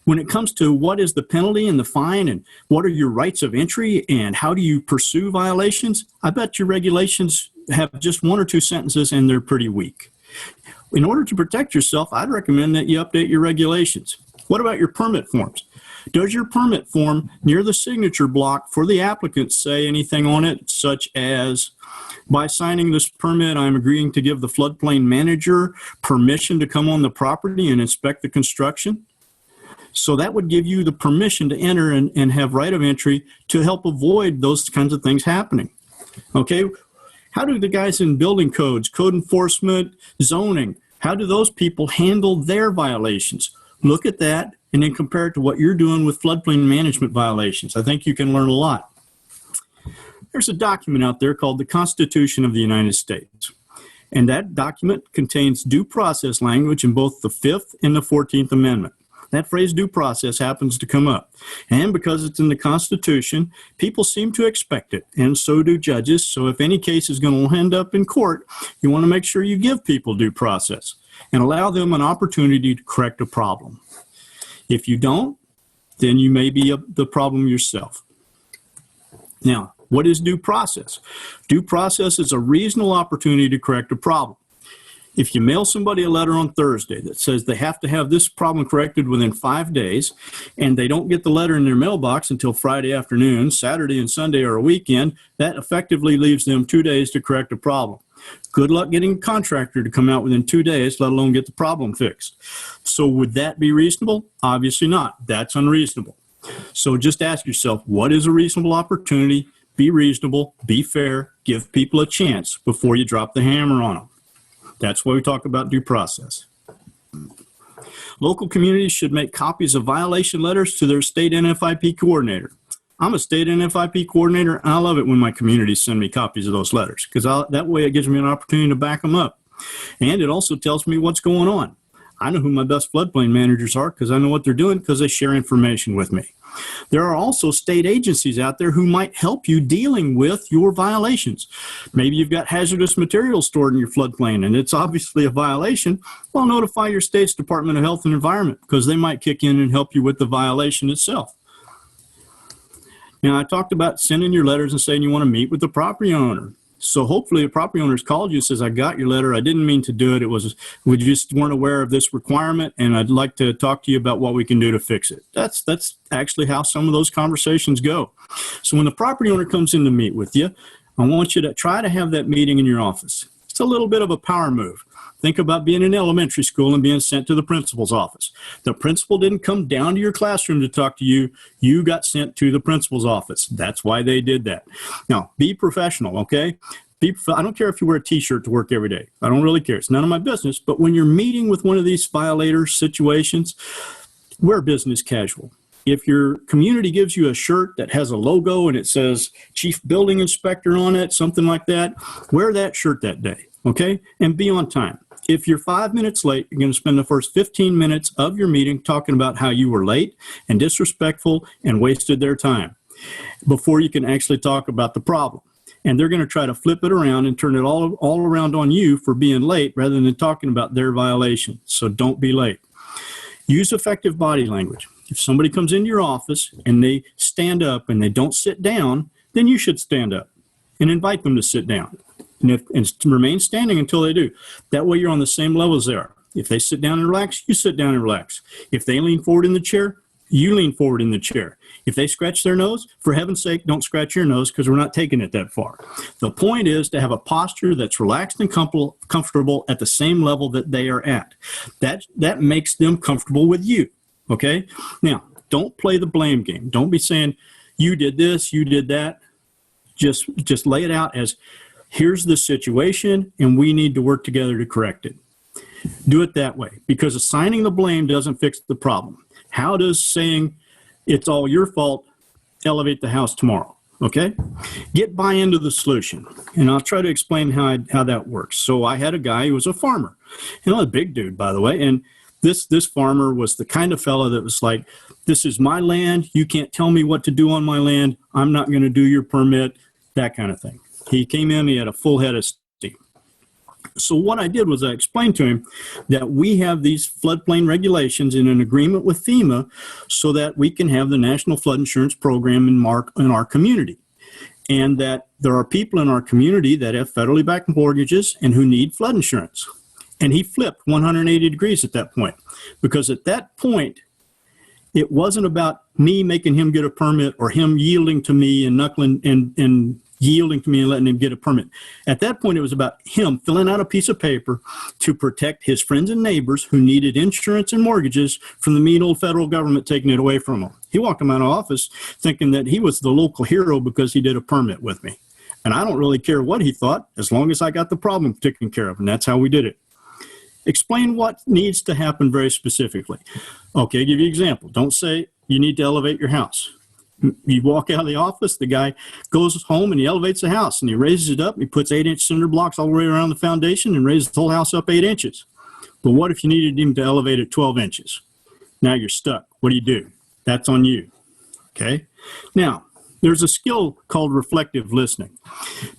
when it comes to what is the penalty and the fine and what are your rights of entry and how do you pursue violations, I bet your regulations have just one or two sentences and they're pretty weak. In order to protect yourself, I'd recommend that you update your regulations. What about your permit forms? Does your permit form near the signature block for the applicant say anything on it, such as, by signing this permit, I'm agreeing to give the floodplain manager permission to come on the property and inspect the construction? So that would give you the permission to enter and have right of entry to help avoid those kinds of things happening. Okay? How do the guys in building codes, code enforcement, zoning, how do those people handle their violations? Look at that and then compare it to what you're doing with floodplain management violations. I think you can learn a lot. There's a document out there called the Constitution of the United States. And that document contains due process language in both the 5th and the 14th Amendment. That phrase due process happens to come up. And because it's in the Constitution, people seem to expect it, and so do judges. So if any case is going to end up in court, you want to make sure you give people due process and allow them an opportunity to correct a problem. If you don't, then you may be the problem yourself. Now, what is due process? Due process is a reasonable opportunity to correct a problem. If you mail somebody a letter on Thursday that says they have to have this problem corrected within 5 days, and they don't get the letter in their mailbox until Friday afternoon, Saturday and Sunday are a weekend, that effectively leaves them 2 days to correct a problem. Good luck getting a contractor to come out within 2 days, let alone get the problem fixed. So would that be reasonable? Obviously not. That's unreasonable. So just ask yourself, what is a reasonable opportunity? Be reasonable, be fair, give people a chance before you drop the hammer on them. That's why we talk about due process. Local communities should make copies of violation letters to their state NFIP coordinator. I'm a state NFIP coordinator, and I love it when my communities send me copies of those letters because that way it gives me an opportunity to back them up. And it also tells me what's going on. I know who my best floodplain managers are because I know what they're doing because they share information with me. There are also state agencies out there who might help you dealing with your violations. Maybe you've got hazardous materials stored in your floodplain and it's obviously a violation. Well, notify your state's Department of Health and Environment because they might kick in and help you with the violation itself. Now, I talked about sending your letters and saying you want to meet with the property owner. So hopefully a property owner's called you and says, I got your letter. I didn't mean to do it. We just weren't aware of this requirement, and I'd like to talk to you about what we can do to fix it. That's actually how some of those conversations go. So when the property owner comes in to meet with you, I want you to try to have that meeting in your office. It's a little bit of a power move. Think about being in elementary school and being sent to the principal's office. The principal didn't come down to your classroom to talk to you. You got sent to the principal's office. That's why they did that. Now, be professional, okay? People, I don't care if you wear a t-shirt to work every day. I don't really care. It's none of my business. But when you're meeting with one of these violator situations, wear business casual. If your community gives you a shirt that has a logo and it says Chief Building Inspector on it, something like that, wear that shirt that day, okay? And be on time. If you're 5 minutes late, you're going to spend the first 15 minutes of your meeting talking about how you were late and disrespectful and wasted their time before you can actually talk about the problem. And they're going to try to flip it around and turn it all around on you for being late rather than talking about their violation. So don't be late. Use effective body language. If somebody comes into your office and they stand up and they don't sit down, then you should stand up and invite them to sit down and remain standing until they do. That way you're on the same level as they are. If they sit down and relax, you sit down and relax. If they lean forward in the chair, you lean forward in the chair. If they scratch their nose, for heaven's sake, don't scratch your nose because we're not taking it that far. The point is to have a posture that's relaxed and comfortable at the same level that they are at. That makes them comfortable with you, okay? Now, don't play the blame game. Don't be saying, you did this, you did that. Just lay it out as, here's the situation, and we need to work together to correct it. Do it that way, because assigning the blame doesn't fix the problem. How does saying it's all your fault elevate the house tomorrow? Okay? Get buy-in to the solution. And I'll try to explain how that works. So I had a guy who was a farmer, and a big dude, by the way. And this farmer was the kind of fellow that was like, this is my land. You can't tell me what to do on my land. I'm not going to do your permit, that kind of thing. He came in, he had a full head of steam. So what I did was I explained to him that we have these floodplain regulations in an agreement with FEMA so that we can have the National Flood Insurance Program in our community. And that there are people in our community that have federally backed mortgages and who need flood insurance. And he flipped 180 degrees at that point. Because at that point, it wasn't about me making him get a permit or him yielding to me and knuckling and yielding to me and letting him get a permit. At that point, it was about him filling out a piece of paper to protect his friends and neighbors who needed insurance and mortgages from the mean old federal government taking it away from him. He walked him out of office thinking that he was the local hero because he did a permit with me. And I don't really care what he thought as long as I got the problem taken care of. And that's how we did it. Explain what needs to happen very specifically. Okay, I'll give you an example. Don't say you need to elevate your house. You walk out of the office, the guy goes home and he elevates the house and he raises it up. He puts 8-inch cinder blocks all the way around the foundation and raises the whole house up 8 inches. But what if you needed him to elevate it 12 inches? Now you're stuck. What do? That's on you. Okay. Now, there's a skill called reflective listening.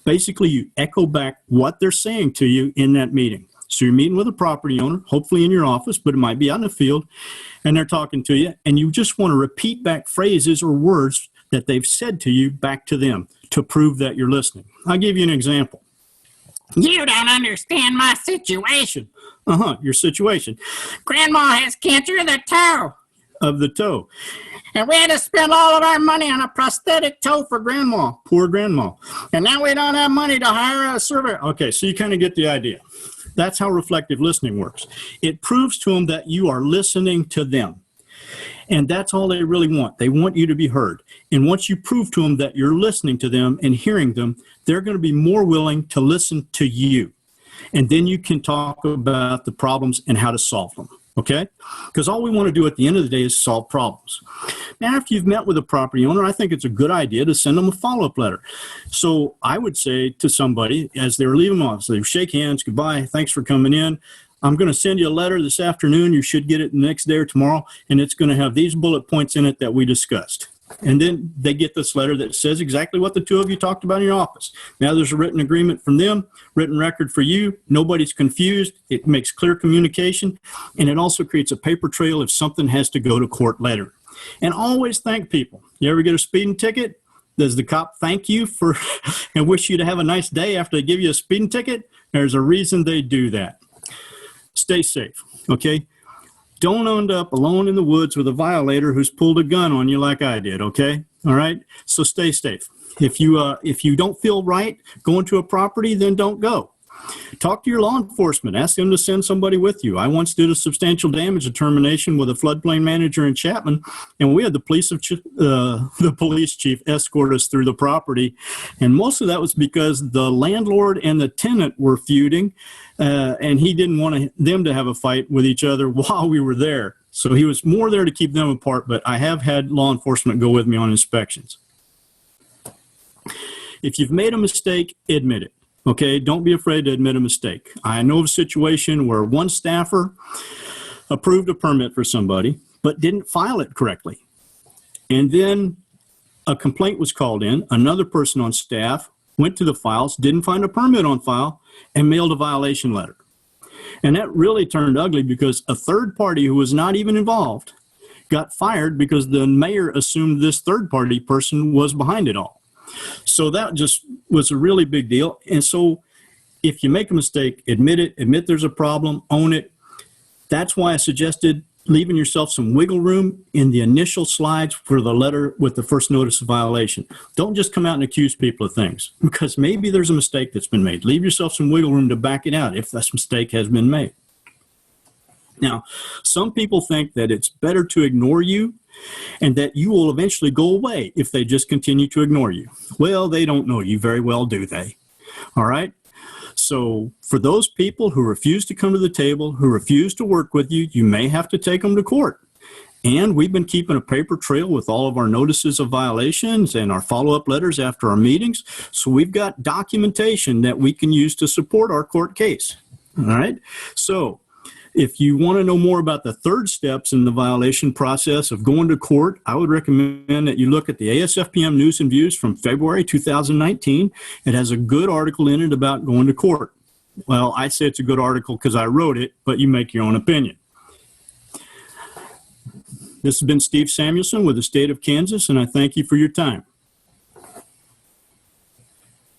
Basically, you echo back what they're saying to you in that meeting. So you're meeting with a property owner, hopefully in your office, but it might be out in the field, and they're talking to you, and you just want to repeat back phrases or words that they've said to you back to them to prove that you're listening. I'll give you an example. You don't understand my situation. Your situation. Grandma has cancer of the toe. Of the toe. And we had to spend all of our money on a prosthetic toe for Grandma. Poor grandma. And now we don't have money to hire a surveyor. Okay, so you kind of get the idea. That's how reflective listening works. It proves to them that you are listening to them. And that's all they really want. They want you to be heard. And once you prove to them that you're listening to them and hearing them, they're going to be more willing to listen to you. And then you can talk about the problems and how to solve them. Okay? Because all we want to do at the end of the day is solve problems. Now, after you've met with a property owner, I think it's a good idea to send them a follow-up letter. So I would say to somebody, as they're leaving office, they shake hands, goodbye, thanks for coming in. I'm going to send you a letter this afternoon. You should get it the next day or tomorrow, and it's going to have these bullet points in it that we discussed. And then they get this letter that says exactly what the two of you talked about in your office. Now there's a written agreement from them, written record for you. Nobody's confused. It makes clear communication. And it also creates a paper trail if something has to go to court later. And always thank people. You ever get a speeding ticket? Does the cop thank you for and wish you to have a nice day after they give you a speeding ticket? There's a reason they do that. Stay safe, okay? Don't end up alone in the woods with a violator who's pulled a gun on you like I did, okay? All right? So stay safe. If you don't feel right going to a property, then don't go. Talk to your law enforcement. Ask them to send somebody with you. I once did a substantial damage determination with a floodplain manager in Chapman, and we had the police chief escort us through the property. And most of that was because the landlord and the tenant were feuding, and he didn't want them to have a fight with each other while we were there. So he was more there to keep them apart, but I have had law enforcement go with me on inspections. If you've made a mistake, admit it. Okay, don't be afraid to admit a mistake. I know of a situation where one staffer approved a permit for somebody, but didn't file it correctly. And then a complaint was called in. Another person on staff went to the files, didn't find a permit on file, and mailed a violation letter. And that really turned ugly because a third party who was not even involved got fired because the mayor assumed this third party person was behind it all. So that just was a really big deal. And so if you make a mistake, admit it, admit there's a problem, own it. That's why I suggested leaving yourself some wiggle room in the initial slides for the letter with the first notice of violation. Don't just come out and accuse people of things because maybe there's a mistake that's been made. Leave yourself some wiggle room to back it out if that mistake has been made. Now, some people think that it's better to ignore you and that you will eventually go away if they just continue to ignore you. Well, they don't know you very well, do they? All right? So for those people who refuse to come to the table, who refuse to work with you, you may have to take them to court. And we've been keeping a paper trail with all of our notices of violations and our follow-up letters after our meetings. So we've got documentation that we can use to support our court case. All right? So if you want to know more about the third steps in the violation process of going to court, I would recommend that you look at the ASFPM News and Views from February 2019. It has a good article in it about going to court. Well, I say it's a good article because I wrote it, but you make your own opinion. This has been Steve Samuelson with the state of Kansas, and I thank you for your time.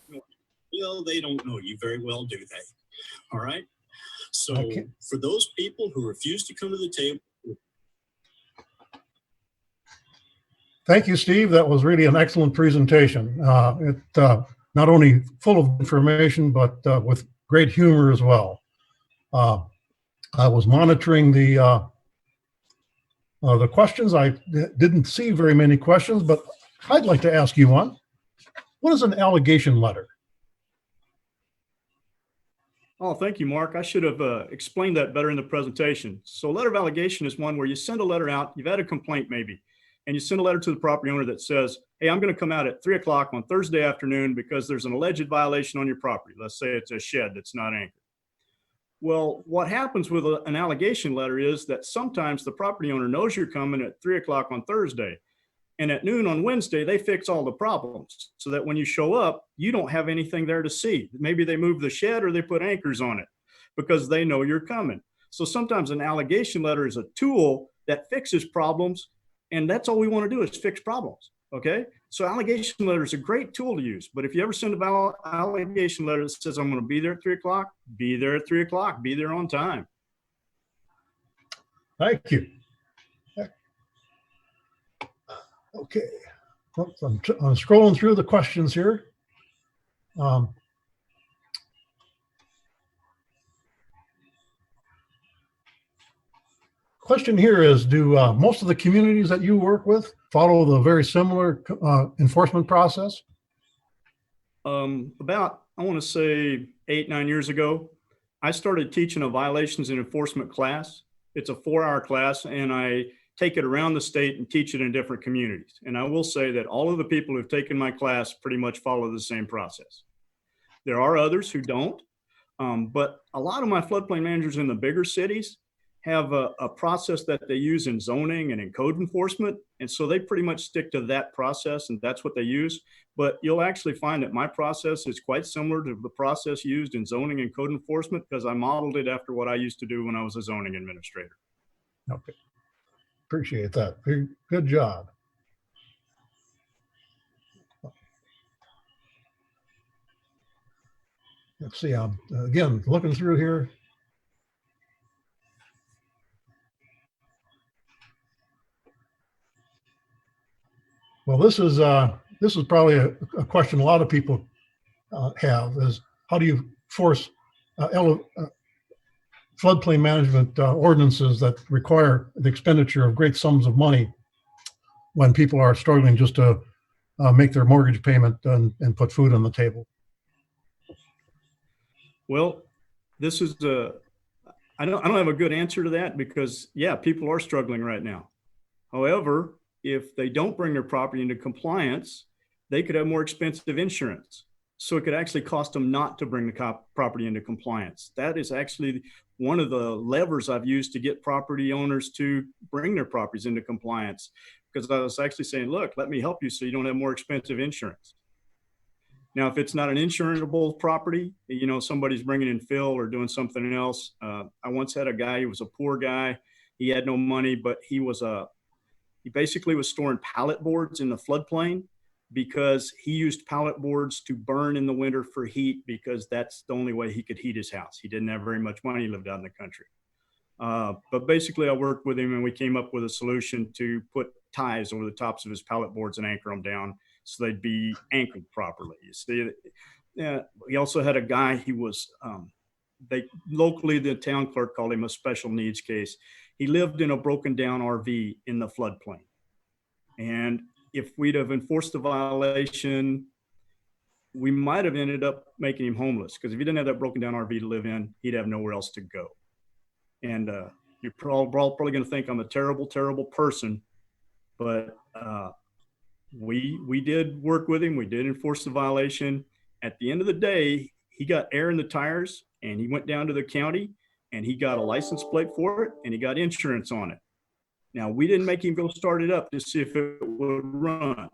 Well, they don't know you very well, do they? All right? So for those people who refuse to come to the table. Thank you, Steve. That was really an excellent presentation. Not only full of information, but with great humor as well. I was monitoring the questions. I didn't see very many questions, but I'd like to ask you one. What is an allegation letter? Oh, thank you, Mark. I should have explained that better in the presentation. So a letter of allegation is one where you send a letter out, you've had a complaint maybe, and you send a letter to the property owner that says, hey, I'm going to come out at 3 o'clock on Thursday afternoon because there's an alleged violation on your property. Let's say it's a shed that's not anchored. Well, what happens with an allegation letter is that sometimes the property owner knows you're coming at 3 o'clock on Thursday. And at noon on Wednesday, they fix all the problems so that when you show up, you don't have anything there to see. Maybe they move the shed or they put anchors on it because they know you're coming. So sometimes an allegation letter is a tool that fixes problems, and that's all we want to do is fix problems, okay? So allegation letter is a great tool to use, but if you ever send an allegation letter that says, I'm going to be there at 3 o'clock, be there at 3 o'clock, be there on time. Thank you. Okay, I'm scrolling through the questions here. Question here is, do most of the communities that you work with follow the very similar enforcement process? About, I want to say 8-9 years ago, I started teaching a violations and enforcement class. It's a 4-hour class, and I take it around the state and teach it in different communities. And I will say that all of the people who've taken my class pretty much follow the same process. There are others who don't, but a lot of my floodplain managers in the bigger cities have a process that they use in zoning and in code enforcement. And so they pretty much stick to that process, and that's what they use. But you'll actually find that my process is quite similar to the process used in zoning and code enforcement because I modeled it after what I used to do when I was a zoning administrator. Okay. Appreciate that. Good job. Let's see, I'm again looking through here. Well, this is probably a question a lot of people have is, how do you force floodplain management ordinances that require the expenditure of great sums of money when people are struggling just to make their mortgage payment and put food on the table? Well, this is I don't have a good answer to that because, yeah, people are struggling right now. However, if they don't bring their property into compliance, they could have more expensive insurance. So it could actually cost them not to bring the property into compliance. That is actually one of the levers I've used to get property owners to bring their properties into compliance. Because I was actually saying, look, let me help you so you don't have more expensive insurance. Now, if it's not an insurable property, you know, somebody's bringing in fill or doing something else. I once had a guy, he was a poor guy. He had no money, but he basically was storing pallet boards in the floodplain because he used pallet boards to burn in the winter for heat because that's the only way he could heat his house. He didn't have very much money. He lived out in the country. But basically I worked with him and we came up with a solution to put ties over the tops of his pallet boards and anchor them down so they'd be anchored properly. You see, he also had a guy, he was, locally the town clerk called him a special needs case. He lived in a broken down RV in the floodplain. And if we'd have enforced the violation, we might have ended up making him homeless because if he didn't have that broken down RV to live in, he'd have nowhere else to go. And you're probably going to think I'm a terrible, terrible person, but we did work with him. We did enforce the violation. At the end of the day, he got air in the tires and he went down to the county and he got a license plate for it and he got insurance on it. Now, we didn't make him go start it up to see if it would run,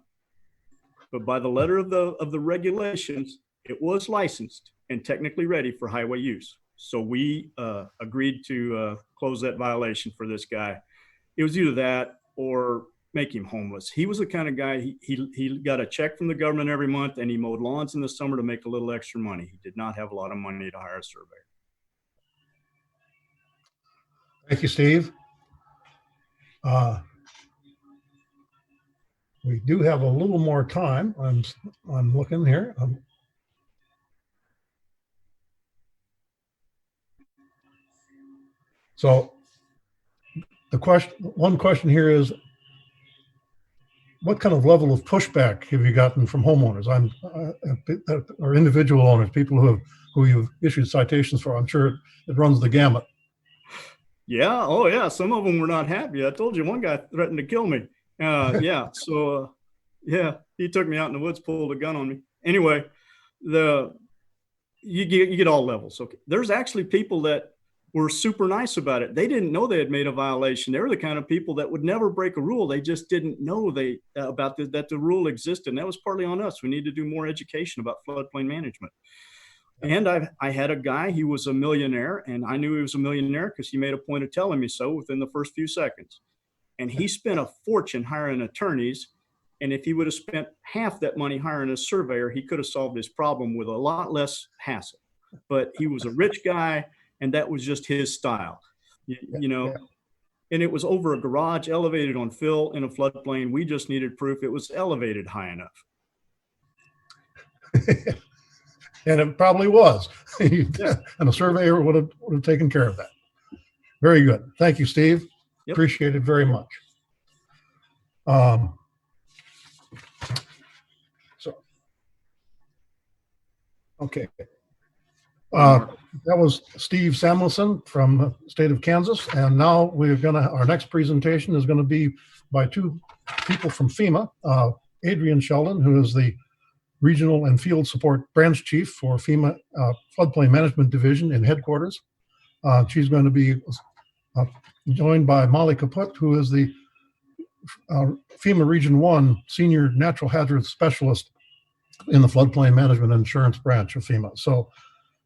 but by the letter of the regulations, it was licensed and technically ready for highway use. So we agreed to close that violation for this guy. It was either that or make him homeless. He was the kind of guy, he got a check from the government every month and he mowed lawns in the summer to make a little extra money. He did not have a lot of money to hire a surveyor. Thank you, Steve. We do have a little more time. I'm looking here. So one question here is, what kind of level of pushback have you gotten from homeowners? Or individual owners, people who you've issued citations for? I'm sure it runs the gamut. Yeah. Oh, yeah. Some of them were not happy. I told you one guy threatened to kill me. Yeah. So, yeah, he took me out in the woods, pulled a gun on me. Anyway, you get all levels. Okay. There's actually people that were super nice about it. They didn't know they had made a violation. They were the kind of people that would never break a rule. They just didn't know that the rule existed. And that was partly on us. We need to do more education about floodplain management. And I had a guy, he was a millionaire, and I knew he was a millionaire because he made a point of telling me so within the first few seconds. And he spent a fortune hiring attorneys. And if he would have spent half that money hiring a surveyor, he could have solved his problem with a lot less hassle. But he was a rich guy, and that was just his style, you know. Yeah. And it was over a garage, elevated on fill in a floodplain. We just needed proof it was elevated high enough. And it probably was. Yeah. And a surveyor would have taken care of that. Very good. Thank you, Steve. Yep. Appreciate it very much. Okay. That was Steve Samuelson from the state of Kansas. And now our next presentation is going to be by two people from FEMA. Adrienne Sheldon, who is the Regional and Field Support Branch Chief for FEMA Floodplain Management Division in headquarters. She's going to be joined by Molly Caput, who is the FEMA Region 1 Senior Natural Hazard Specialist in the Floodplain Management Insurance Branch of FEMA. So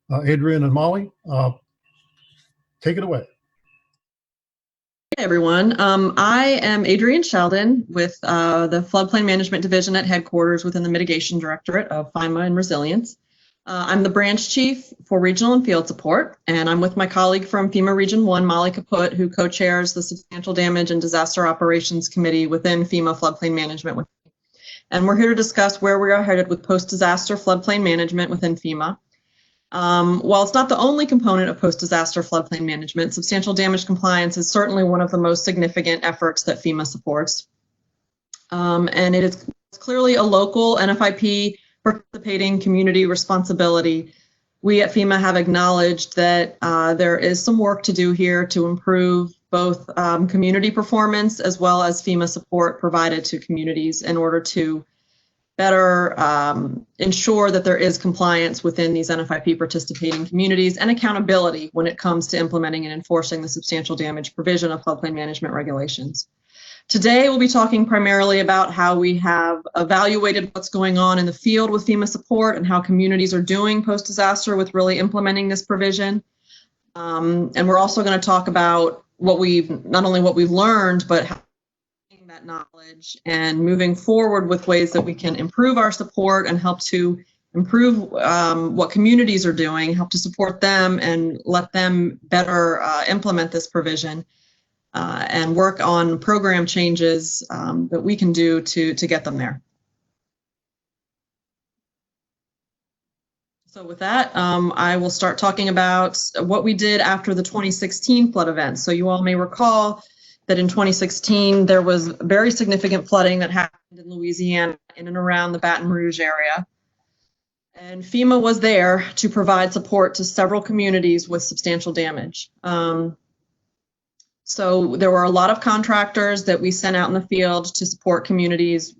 Adrienne and Molly, take it away. Hey everyone, I am Adrienne Sheldon with the Floodplain Management Division at headquarters within the Mitigation Directorate of FEMA and Resilience. I'm the branch chief for regional and field support, and I'm with my colleague from FEMA Region 1, Molly Caput, who co-chairs the Substantial Damage and Disaster Operations Committee within FEMA Floodplain Management. And we're here to discuss where we are headed with post-disaster floodplain management within FEMA. While it's not the only component of post-disaster floodplain management, substantial damage compliance is certainly one of the most significant efforts that FEMA supports. And it is clearly a local NFIP participating community responsibility. We at FEMA have acknowledged that there is some work to do here to improve both community performance as well as FEMA support provided to communities in order to better ensure that there is compliance within these NFIP participating communities and accountability when it comes to implementing and enforcing the substantial damage provision of floodplain management regulations. Today, we'll be talking primarily about how we have evaluated what's going on in the field with FEMA support and how communities are doing post-disaster with really implementing this provision. And we're also going to talk about not only what we've learned, but how that knowledge and moving forward with ways that we can improve our support and help to improve what communities are doing, help to support them and let them better implement this provision and work on program changes that we can do to get them there. So with that, I will start talking about what we did after the 2016 flood event. So you all may recall that in 2016, there was very significant flooding that happened in Louisiana in and around the Baton Rouge area. And FEMA was there to provide support to several communities with substantial damage. So there were a lot of contractors that we sent out in the field to support communities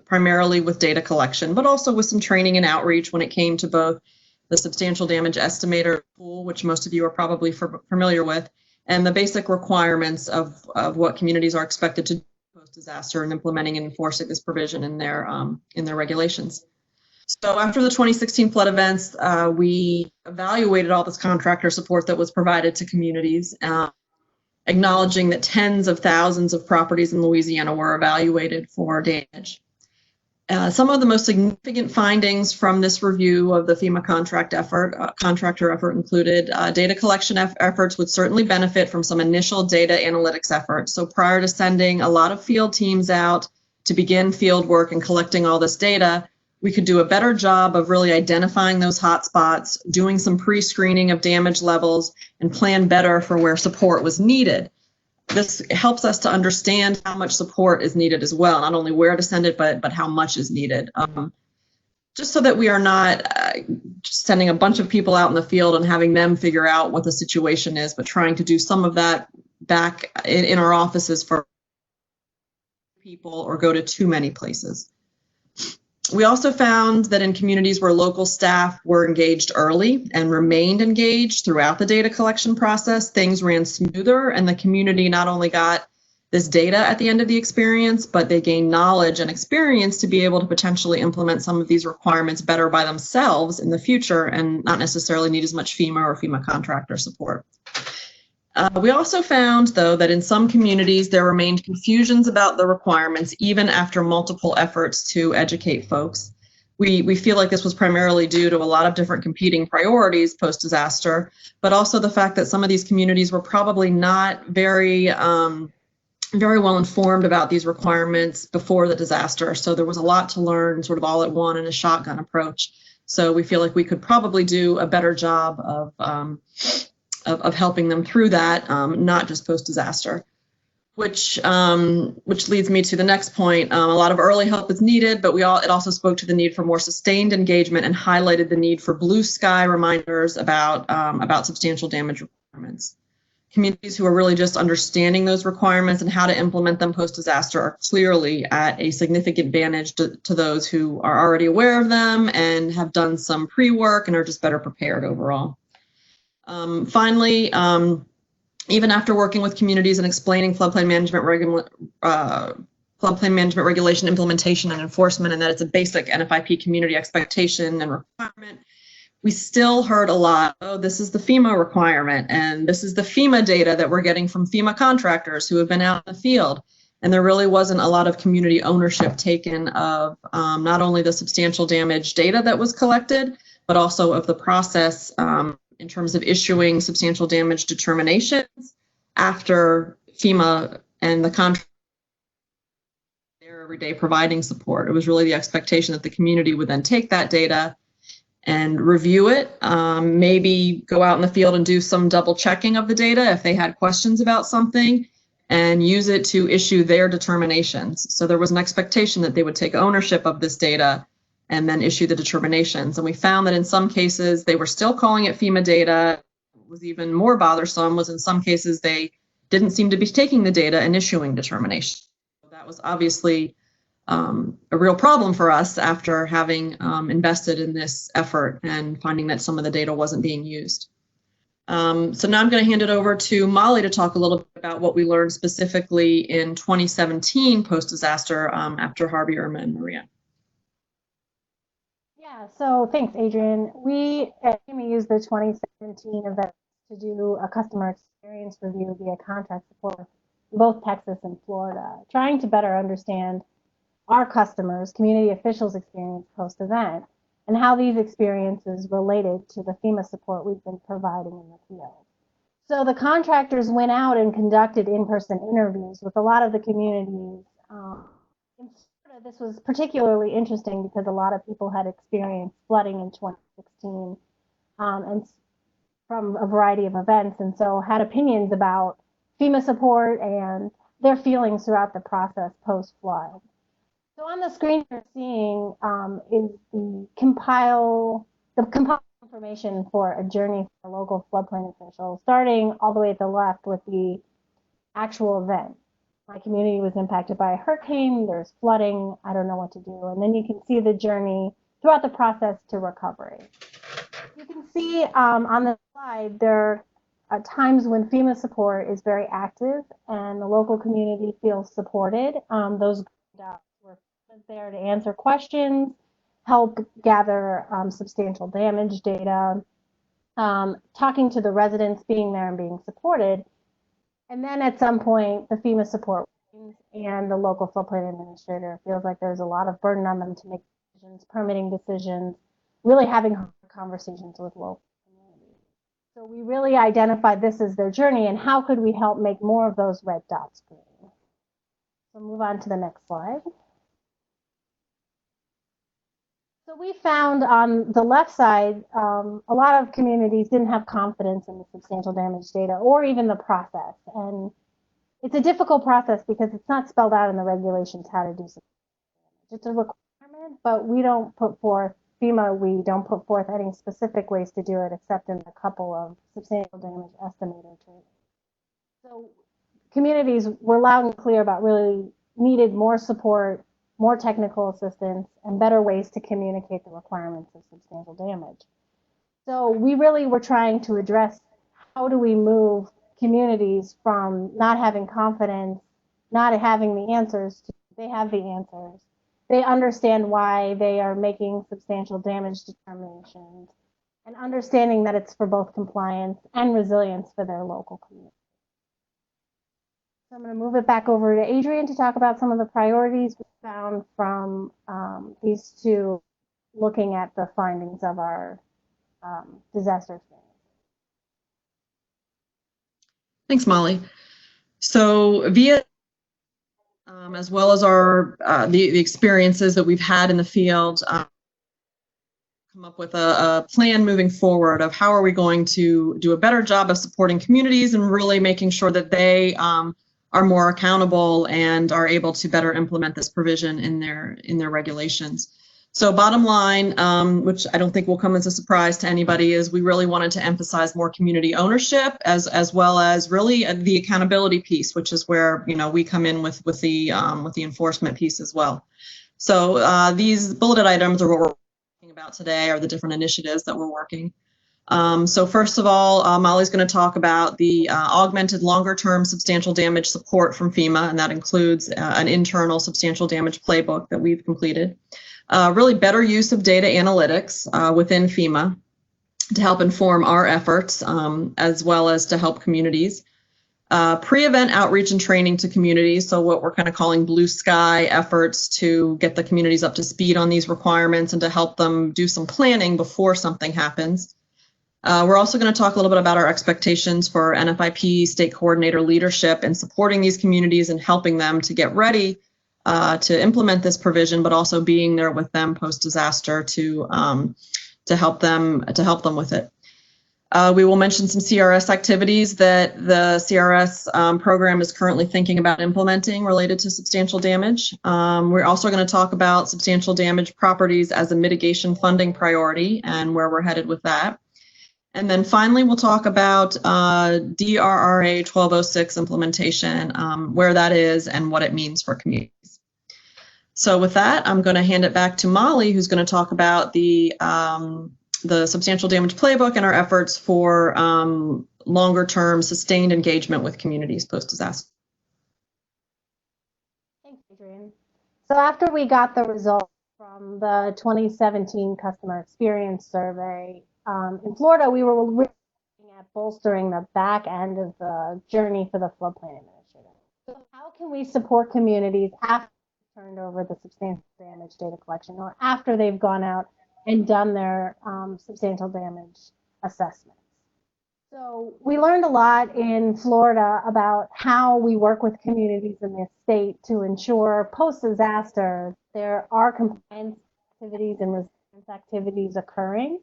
primarily with data collection, but also with some training and outreach when it came to both the substantial damage estimator tool, which most of you are probably familiar with, and the basic requirements of what communities are expected to do post-disaster and implementing and enforcing this provision in their regulations. So after the 2016 flood events, we evaluated all this contractor support that was provided to communities, acknowledging that tens of thousands of properties in Louisiana were evaluated for damage. Some of the most significant findings from this review of the FEMA contractor effort included data collection efforts would certainly benefit from some initial data analytics efforts. So prior to sending a lot of field teams out to begin field work and collecting all this data, we could do a better job of really identifying those hot spots, doing some pre-screening of damage levels, and plan better for where support was needed. This helps us to understand how much support is needed as well, not only where to send it, but how much is needed. Just so that we are not just sending a bunch of people out in the field and having them figure out what the situation is, but trying to do some of that back in our offices for people or go to too many places. We also found that in communities where local staff were engaged early and remained engaged throughout the data collection process, things ran smoother and the community not only got this data at the end of the experience, but they gained knowledge and experience to be able to potentially implement some of these requirements better by themselves in the future and not necessarily need as much FEMA or FEMA contractor support. We also found, though, that in some communities there remained confusions about the requirements even after multiple efforts to educate folks. We feel like this was primarily due to a lot of different competing priorities post-disaster, but also the fact that some of these communities were probably not very well informed about these requirements before the disaster. So there was a lot to learn sort of all at one in a shotgun approach. So we feel like we could probably do a better job of helping them through that, not just post-disaster, which leads me to the next point. A lot of early help is needed, but it also spoke to the need for more sustained engagement and highlighted the need for blue sky reminders about substantial damage requirements. Communities who are really just understanding those requirements and how to implement them post-disaster are clearly at a significant advantage to those who are already aware of them and have done some pre-work and are just better prepared overall. Finally, even after working with communities and explaining floodplain management regulation implementation and enforcement, and that it's a basic NFIP community expectation and requirement, we still heard a lot, oh, this is the FEMA requirement, and this is the FEMA data that we're getting from FEMA contractors who have been out in the field. And there really wasn't a lot of community ownership taken of not only the substantial damage data that was collected, but also of the process in terms of issuing substantial damage determinations after FEMA and the contractor there every day providing support. It was really the expectation that the community would then take that data and review it, maybe go out in the field and do some double checking of the data if they had questions about something, and use it to issue their determinations. So there was an expectation that they would take ownership of this data and then issue the determinations. And we found that in some cases they were still calling it FEMA data. What was even more bothersome was in some cases they didn't seem to be taking the data and issuing determinations. That was obviously a real problem for us after having invested in this effort and finding that some of the data wasn't being used. So now I'm going to hand it over to Molly to talk a little bit about what we learned specifically in 2017 post-disaster after Harvey, Irma, and Maria. Yeah, so thanks, Adrienne. We at FEMA used the 2017 event to do a customer experience review via contract support in both Texas and Florida, trying to better understand our customers, community officials' experience post-event, and how these experiences related to the FEMA support we've been providing in the field. So the contractors went out and conducted in-person interviews with a lot of the communities. In Florida, this was particularly interesting because a lot of people had experienced flooding in 2016 and from a variety of events, and so had opinions about FEMA support and their feelings throughout the process post-flood. So on the screen you're seeing is the compiled information for a journey for local floodplain officials, starting all the way at the left with the actual event. My community was impacted by a hurricane, there's flooding, I don't know what to do. And then you can see the journey throughout the process to recovery. You can see on the slide, there are times when FEMA support is very active and the local community feels supported. Those dots were there to answer questions, help gather substantial damage data, talking to the residents, being there and being supported. And then at some point, the FEMA support and the local floodplain administrator feels like there's a lot of burden on them to make decisions, permitting decisions, really having conversations with local communities. So we really identified this as their journey and how could we help make more of those red dots green. So move on to the next slide. So we found on the left side, a lot of communities didn't have confidence in the substantial damage data or even the process. And it's a difficult process because it's not spelled out in the regulations how to do something. It's a requirement, but we don't put forth, FEMA, we don't put forth any specific ways to do it except in a couple of substantial damage estimator trainings. So communities were loud and clear about really needed more support, more technical assistance, and better ways to communicate the requirements of substantial damage. So we really were trying to address how do we move communities from not having confidence, not having the answers, to they have the answers. They understand why they are making substantial damage determinations and understanding that it's for both compliance and resilience for their local community. So I'm going to move it back over to Adrienne to talk about some of the priorities we found from these two, looking at the findings of our disaster experience. Thanks, Molly. So via as well as our the experiences that we've had in the field, come up with a plan moving forward of how are we going to do a better job of supporting communities and really making sure that they are more accountable and are able to better implement this provision in their regulations. So bottom line, which I don't think will come as a surprise to anybody, is we really wanted to emphasize more community ownership as well as really the accountability piece, which is where we come in with the enforcement piece as well. So these bulleted items are what we're talking about today, are the different initiatives that we're working. So first of all, Molly's going to talk about the augmented longer-term substantial damage support from FEMA, and that includes an internal substantial damage playbook that we've completed. Really better use of data analytics within FEMA to help inform our efforts, as well as to help communities. Pre-event outreach and training to communities, so what we're kind of calling blue sky efforts to get the communities up to speed on these requirements and to help them do some planning before something happens. We're also going to talk a little bit about our expectations for NFIP state coordinator leadership and supporting these communities and helping them to get ready to implement this provision, but also being there with them post-disaster to to help them with it. We will mention some CRS activities that the CRS program is currently thinking about implementing related to substantial damage. We're also going to talk about substantial damage properties as a mitigation funding priority and where we're headed with that. And then finally, we'll talk about DRRA 1206 implementation, where that is and what it means for communities. So with that, I'm going to hand it back to Molly, who's going to talk about the substantial damage playbook and our efforts for longer-term sustained engagement with communities post-disaster. Thanks, Adrienne. So after we got the results from the 2017 customer experience survey in Florida, we were looking at bolstering the back end of the journey for the floodplain administrator. So how can we support communities after they've turned over the substantial damage data collection or after they've gone out and done their substantial damage assessments? So we learned a lot in Florida about how we work with communities in this state to ensure post-disaster there are compliance activities and resilience activities occurring.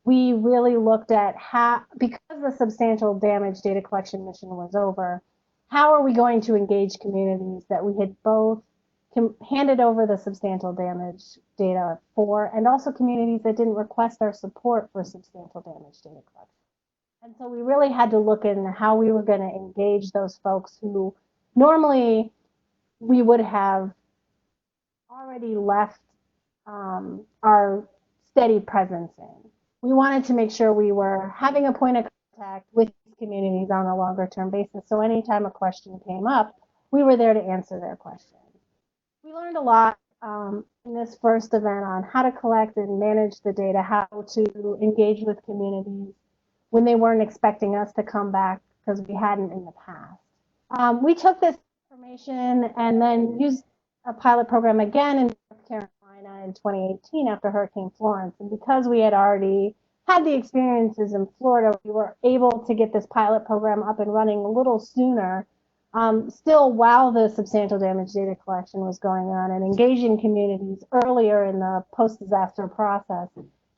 We really looked at how, because the substantial damage data collection mission was over, how are we going to engage communities that we had both handed over the substantial damage data for, and also communities that didn't request our support for substantial damage data collection. And so we really had to look in how we were going to engage those folks who normally we would have already left our steady presence in. We wanted to make sure we were having a point of contact with these communities on a longer term basis. So anytime a question came up, we were there to answer their question. We learned a lot in this first event on how to collect and manage the data, how to engage with communities when they weren't expecting us to come back because we hadn't in the past. We took this information and then used a pilot program again in North Carolina in 2018 after Hurricane Florence. And because we had already had the experiences in Florida, we were able to get this pilot program up and running a little sooner, still while the substantial damage data collection was going on, and engaging communities earlier in the post-disaster process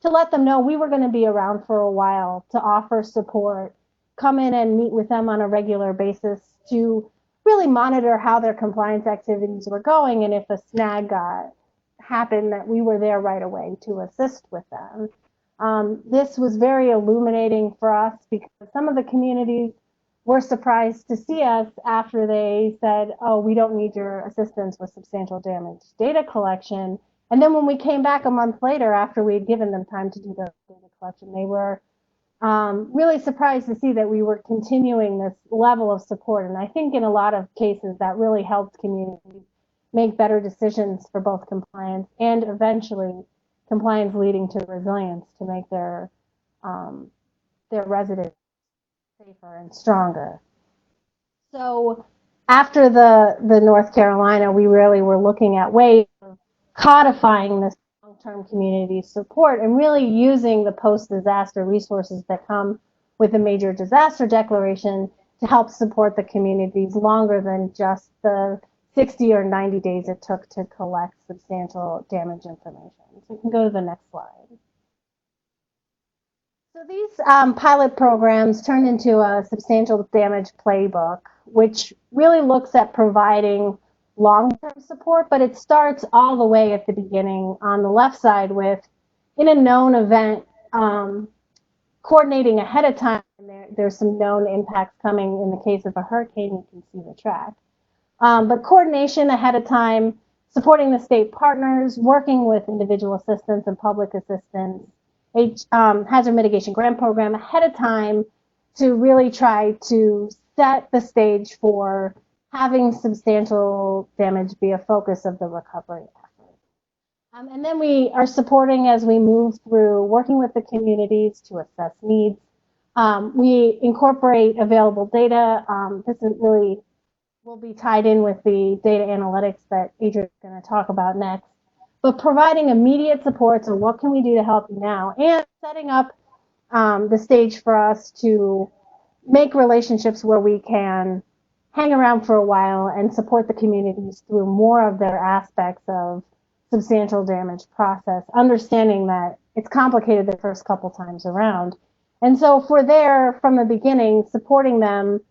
to let them know we were going to be around for a while to offer support, come in and meet with them on a regular basis to really monitor how their compliance activities were going, and if a snag happened, that we were there right away to assist with them. This was very illuminating for us because some of the communities were surprised to see us after they said, oh, we don't need your assistance with substantial damage data collection. And then when we came back a month later after we had given them time to do the data collection, they were really surprised to see that we were continuing this level of support. And I think in a lot of cases that really helped communities make better decisions for both compliance and eventually compliance leading to resilience to make their residents safer and stronger. So after the North Carolina, we really were looking at ways of codifying this long-term community support and really using the post-disaster resources that come with a major disaster declaration to help support the communities longer than just the 60 or 90 days it took to collect substantial damage information. So you can go to the next slide. So these pilot programs turned into a substantial damage playbook, which really looks at providing long-term support, but it starts all the way at the beginning on the left side with, in a known event, coordinating ahead of time. There's some known impacts coming. In the case of a hurricane, you can see the track. But coordination ahead of time, supporting the state partners, working with individual assistance and public assistance, hazard mitigation grant program ahead of time to really try to set the stage for having substantial damage be a focus of the recovery effort. And then we are supporting as we move through working with the communities to assess needs. We incorporate available data. This is really will be tied in with the data analytics that Adrienne is going to talk about next. But providing immediate support, so what can we do to help you now? And setting up the stage for us to make relationships where we can hang around for a while and support the communities through more of their aspects of substantial damage process, understanding that it's complicated the first couple times around. And so if we're there from the beginning, supporting them,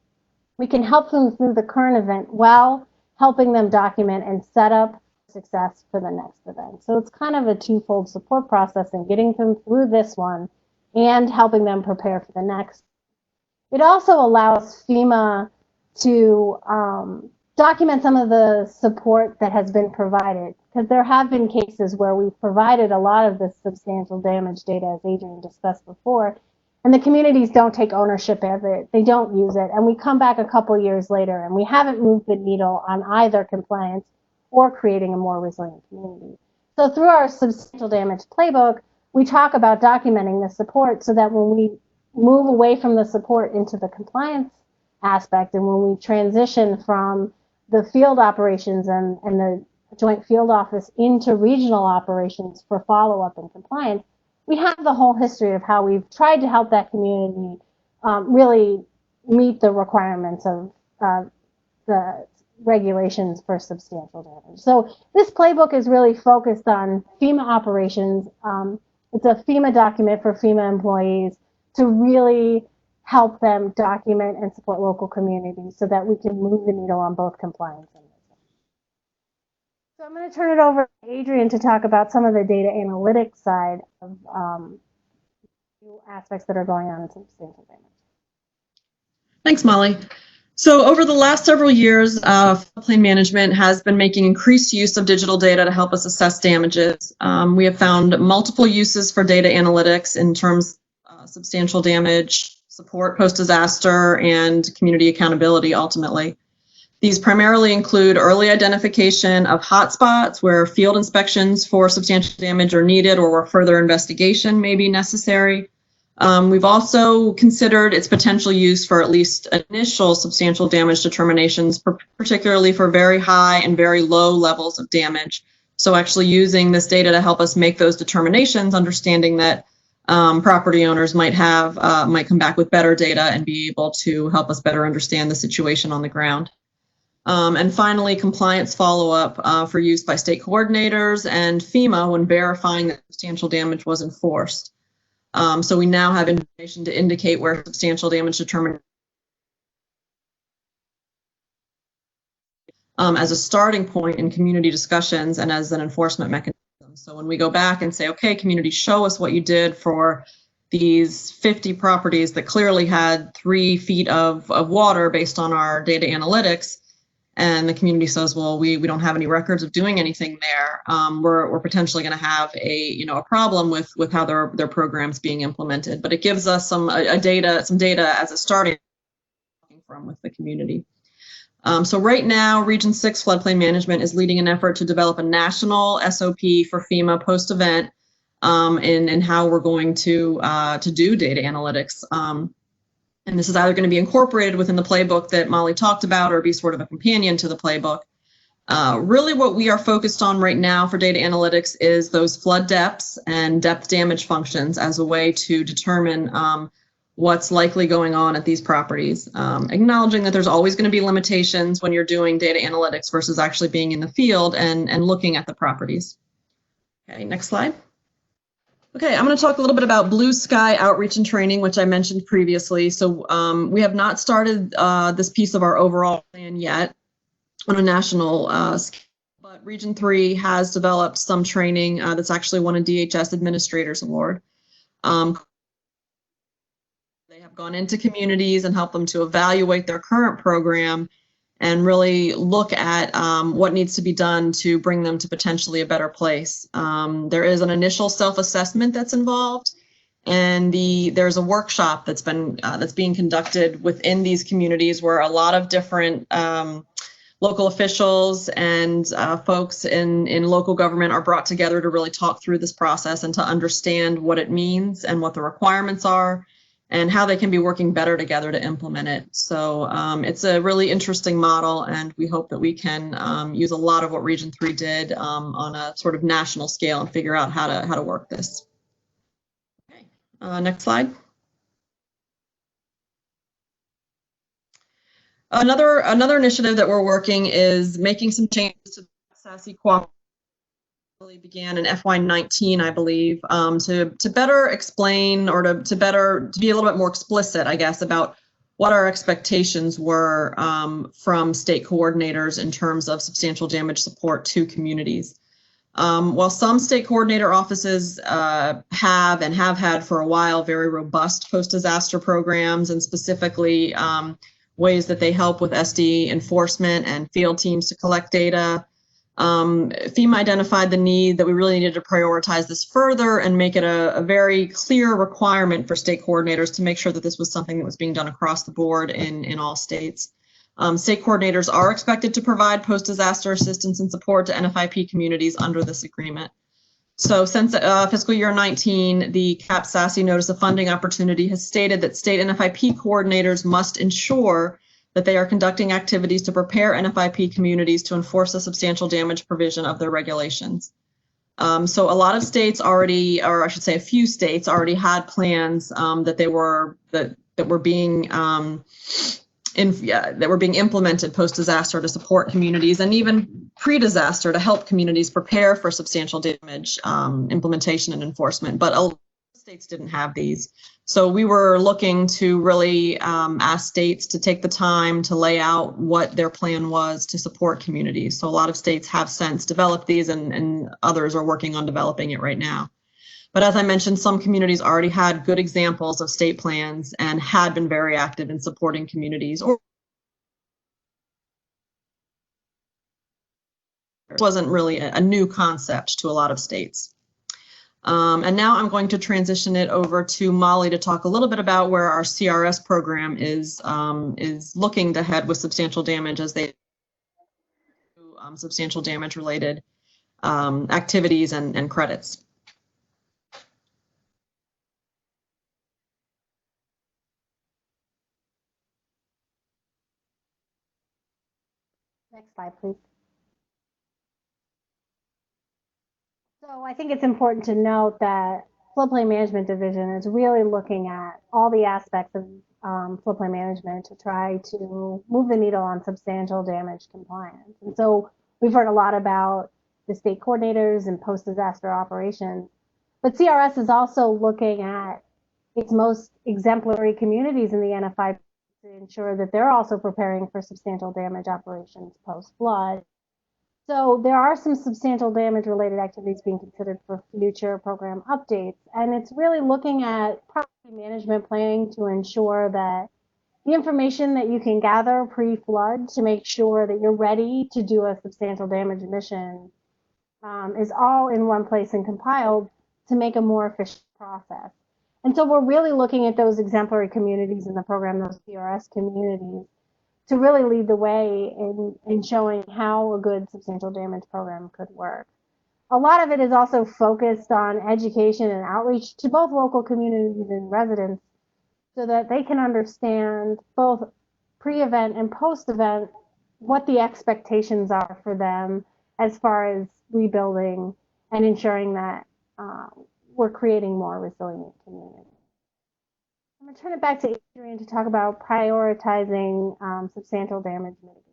we can help them through the current event while helping them document and set up success for the next event. So it's kind of a twofold support process in getting them through this one and helping them prepare for the next. It also allows FEMA to document some of the support that has been provided, because there have been cases where we've provided a lot of this substantial damage data, as Adrienne discussed before, and the communities don't take ownership of it, they don't use it, and we come back a couple years later and we haven't moved the needle on either compliance or creating a more resilient community. So through our substantial damage playbook, we talk about documenting the support so that when we move away from the support into the compliance aspect, and when we transition from the field operations and the joint field office into regional operations for follow-up and compliance, we have the whole history of how we've tried to help that community really meet the requirements of the regulations for substantial damage. So this playbook is really focused on FEMA operations. It's a FEMA document for FEMA employees to really help them document and support local communities so that we can move the needle on both compliance and wisdom. So I'm going to turn it over to Adrienne to talk about some of the data analytics side of aspects that are going on in substantial damage. Thanks, Molly. So over the last several years, Floodplain Management has been making increased use of digital data to help us assess damages. We have found multiple uses for data analytics in terms of substantial damage, support post-disaster, and community accountability ultimately. These primarily include early identification of hotspots where field inspections for substantial damage are needed or where further investigation may be necessary. We've also considered its potential use for at least initial substantial damage determinations, particularly for very high and very low levels of damage. So actually using this data to help us make those determinations, understanding that property owners might come back with better data and be able to help us better understand the situation on the ground. And finally, compliance follow-up for use by state coordinators and FEMA when verifying that substantial damage was enforced. So we now have information to indicate where substantial damage determination as a starting point in community discussions and as an enforcement mechanism. So when we go back and say, okay, community, show us what you did for these 50 properties that clearly had 3 feet of water based on our data analytics, and the community says, well, we don't have any records of doing anything there, we're potentially going to have a problem with how their program's being implemented. But it gives us some data as a starting from with the community. So right now, Region 6 Floodplain Management is leading an effort to develop a national SOP for FEMA post-event in how we're going to do data analytics. And this is either going to be incorporated within the playbook that Molly talked about or be sort of a companion to the playbook. Really what we are focused on right now for data analytics is those flood depths and depth damage functions as a way to determine what's likely going on at these properties, acknowledging that there's always going to be limitations when you're doing data analytics versus actually being in the field and looking at the properties. Okay, next slide. Okay, I'm going to talk a little bit about Blue Sky outreach and training, which I mentioned previously. So we have not started this piece of our overall plan yet on a national scale, but Region 3 has developed some training that's actually won a DHS Administrator's Award. They have gone into communities and helped them to evaluate their current program and really look at what needs to be done to bring them to potentially a better place. There is an initial self-assessment that's involved, and there's a workshop that's being conducted within these communities where a lot of different local officials and folks in local government are brought together to really talk through this process and to understand what it means and what the requirements are, and how they can be working better together to implement it. So it's a really interesting model, and we hope that we can use a lot of what Region 3 did on a sort of national scale and figure out how to work this. Okay, next slide. Another initiative that we're working is making some changes to the SASE cooperative really began in FY19, I believe, to better explain or to be a little bit more explicit, I guess, about what our expectations were from state coordinators in terms of substantial damage support to communities. While some state coordinator offices have had for a while very robust post-disaster programs, and specifically ways that they help with SD enforcement and field teams to collect data, FEMA identified the need that we really needed to prioritize this further and make it a very clear requirement for state coordinators to make sure that this was something that was being done across the board in all states. State coordinators are expected to provide post-disaster assistance and support to NFIP communities under this agreement. So since fiscal year 19, the CAP SASE Notice of Funding Opportunity has stated that state NFIP coordinators must ensure that they are conducting activities to prepare NFIP communities to enforce the substantial damage provision of their regulations. So a lot of states already, or I should say a few states already had plans that were being implemented post-disaster to support communities, and even pre-disaster to help communities prepare for substantial damage implementation and enforcement. But a lot of states didn't have these. So we were looking to really ask states to take the time to lay out what their plan was to support communities. So a lot of states have since developed these, and others are working on developing it right now. But as I mentioned, some communities already had good examples of state plans and had been very active in supporting communities. Or it wasn't really a new concept to a lot of states. And now I'm going to transition it over to Molly to talk a little bit about where our CRS program is looking to head with substantial damage as they do substantial damage related activities and credits. Next slide, please. So I think it's important to note that Floodplain Management Division is really looking at all the aspects of floodplain management to try to move the needle on substantial damage compliance. And so we've heard a lot about the state coordinators and post-disaster operations, but CRS is also looking at its most exemplary communities in the NFIP to ensure that they're also preparing for substantial damage operations post-flood. So there are some substantial damage related activities being considered for future program updates. And it's really looking at property management planning to ensure that the information that you can gather pre-flood to make sure that you're ready to do a substantial damage mission is all in one place and compiled to make a more efficient process. And so we're really looking at those exemplary communities in the program, those CRS communities, to really lead the way in showing how a good substantial damage program could work. A lot of it is also focused on education and outreach to both local communities and residents so that they can understand both pre-event and post-event what the expectations are for them as far as rebuilding and ensuring that we're creating more resilient communities. I'm going to turn it back to Adrienne to talk about prioritizing substantial damage mitigation.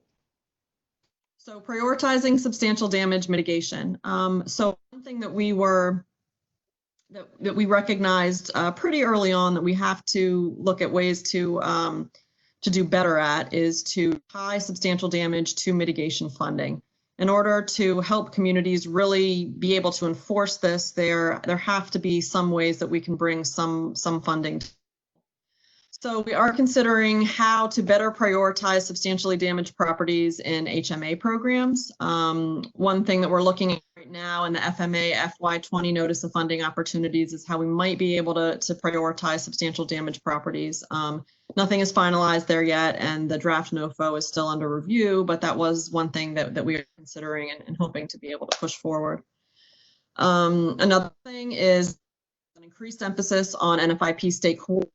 So prioritizing substantial damage mitigation. So one thing that we recognized pretty early on that we have to look at ways to do better at is to tie substantial damage to mitigation funding. In order to help communities really be able to enforce this, there have to be some ways that we can bring some funding. So we are considering how to better prioritize substantially damaged properties in HMA programs. One thing that we're looking at right now in the FMA FY20 Notice of Funding Opportunities is how we might be able to prioritize substantial damaged properties. Nothing is finalized there yet, and the draft NOFO is still under review, but that was one thing that we are considering and hoping to be able to push forward. Another thing is an increased emphasis on NFIP state coordination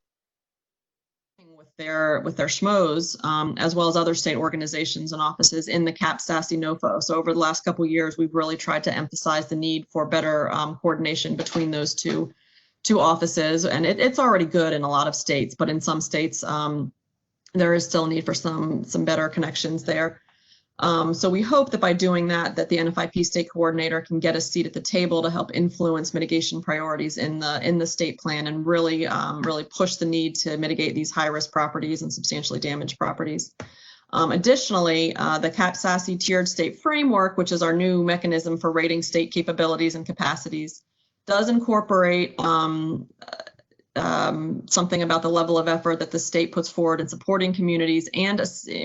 with their SHMOs, as well as other state organizations and offices in the CAP SASE NOFO. So over the last couple of years, we've really tried to emphasize the need for better coordination between those two offices. And it's already good in a lot of states, but in some states, there is still need for some better connections there. So we hope that by doing that the NFIP state coordinator can get a seat at the table to help influence mitigation priorities in the state plan and really push the need to mitigate these high-risk properties and substantially damaged properties. Additionally, the CAPSASI tiered state framework, which is our new mechanism for rating state capabilities and capacities, does incorporate something about the level of effort that the state puts forward in supporting communities and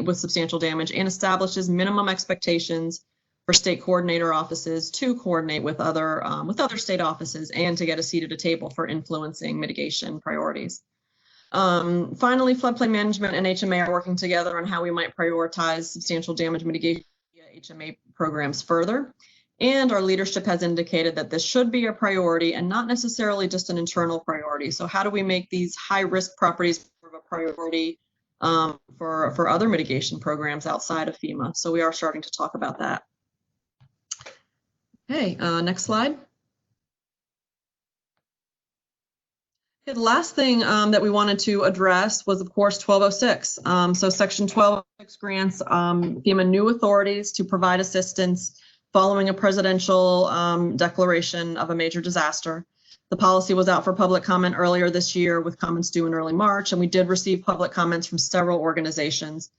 with substantial damage, and establishes minimum expectations for state coordinator offices to coordinate with other state offices and to get a seat at a table for influencing mitigation priorities. Finally, Floodplain Management and HMA are working together on how we might prioritize substantial damage mitigation via HMA programs further. And our leadership has indicated that this should be a priority and not necessarily just an internal priority. So how do we make these high-risk properties more of a priority for other mitigation programs outside of FEMA? So we are starting to talk about that. Okay, next slide. Okay, the last thing that we wanted to address was, of course, 1206. So Section 1206 grants FEMA new authorities to provide assistance following a presidential declaration of a major disaster. The policy was out for public comment earlier this year with comments due in early March, and we did receive public comments from several organizations.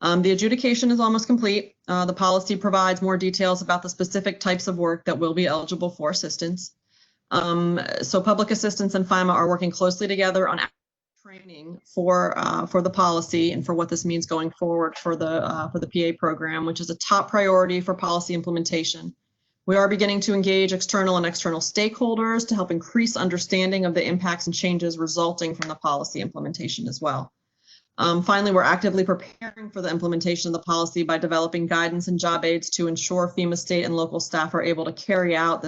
The adjudication is almost complete. The policy provides more details about the specific types of work that will be eligible for assistance. So public assistance and FEMA are working closely together on training for the policy and for what this means going forward for the PA program, which is a top priority for policy implementation. We are beginning to engage external and external stakeholders to help increase understanding of the impacts and changes resulting from the policy implementation as well. Finally, we're actively preparing for the implementation of the policy by developing guidance and job aids to ensure FEMA state and local staff are able to carry out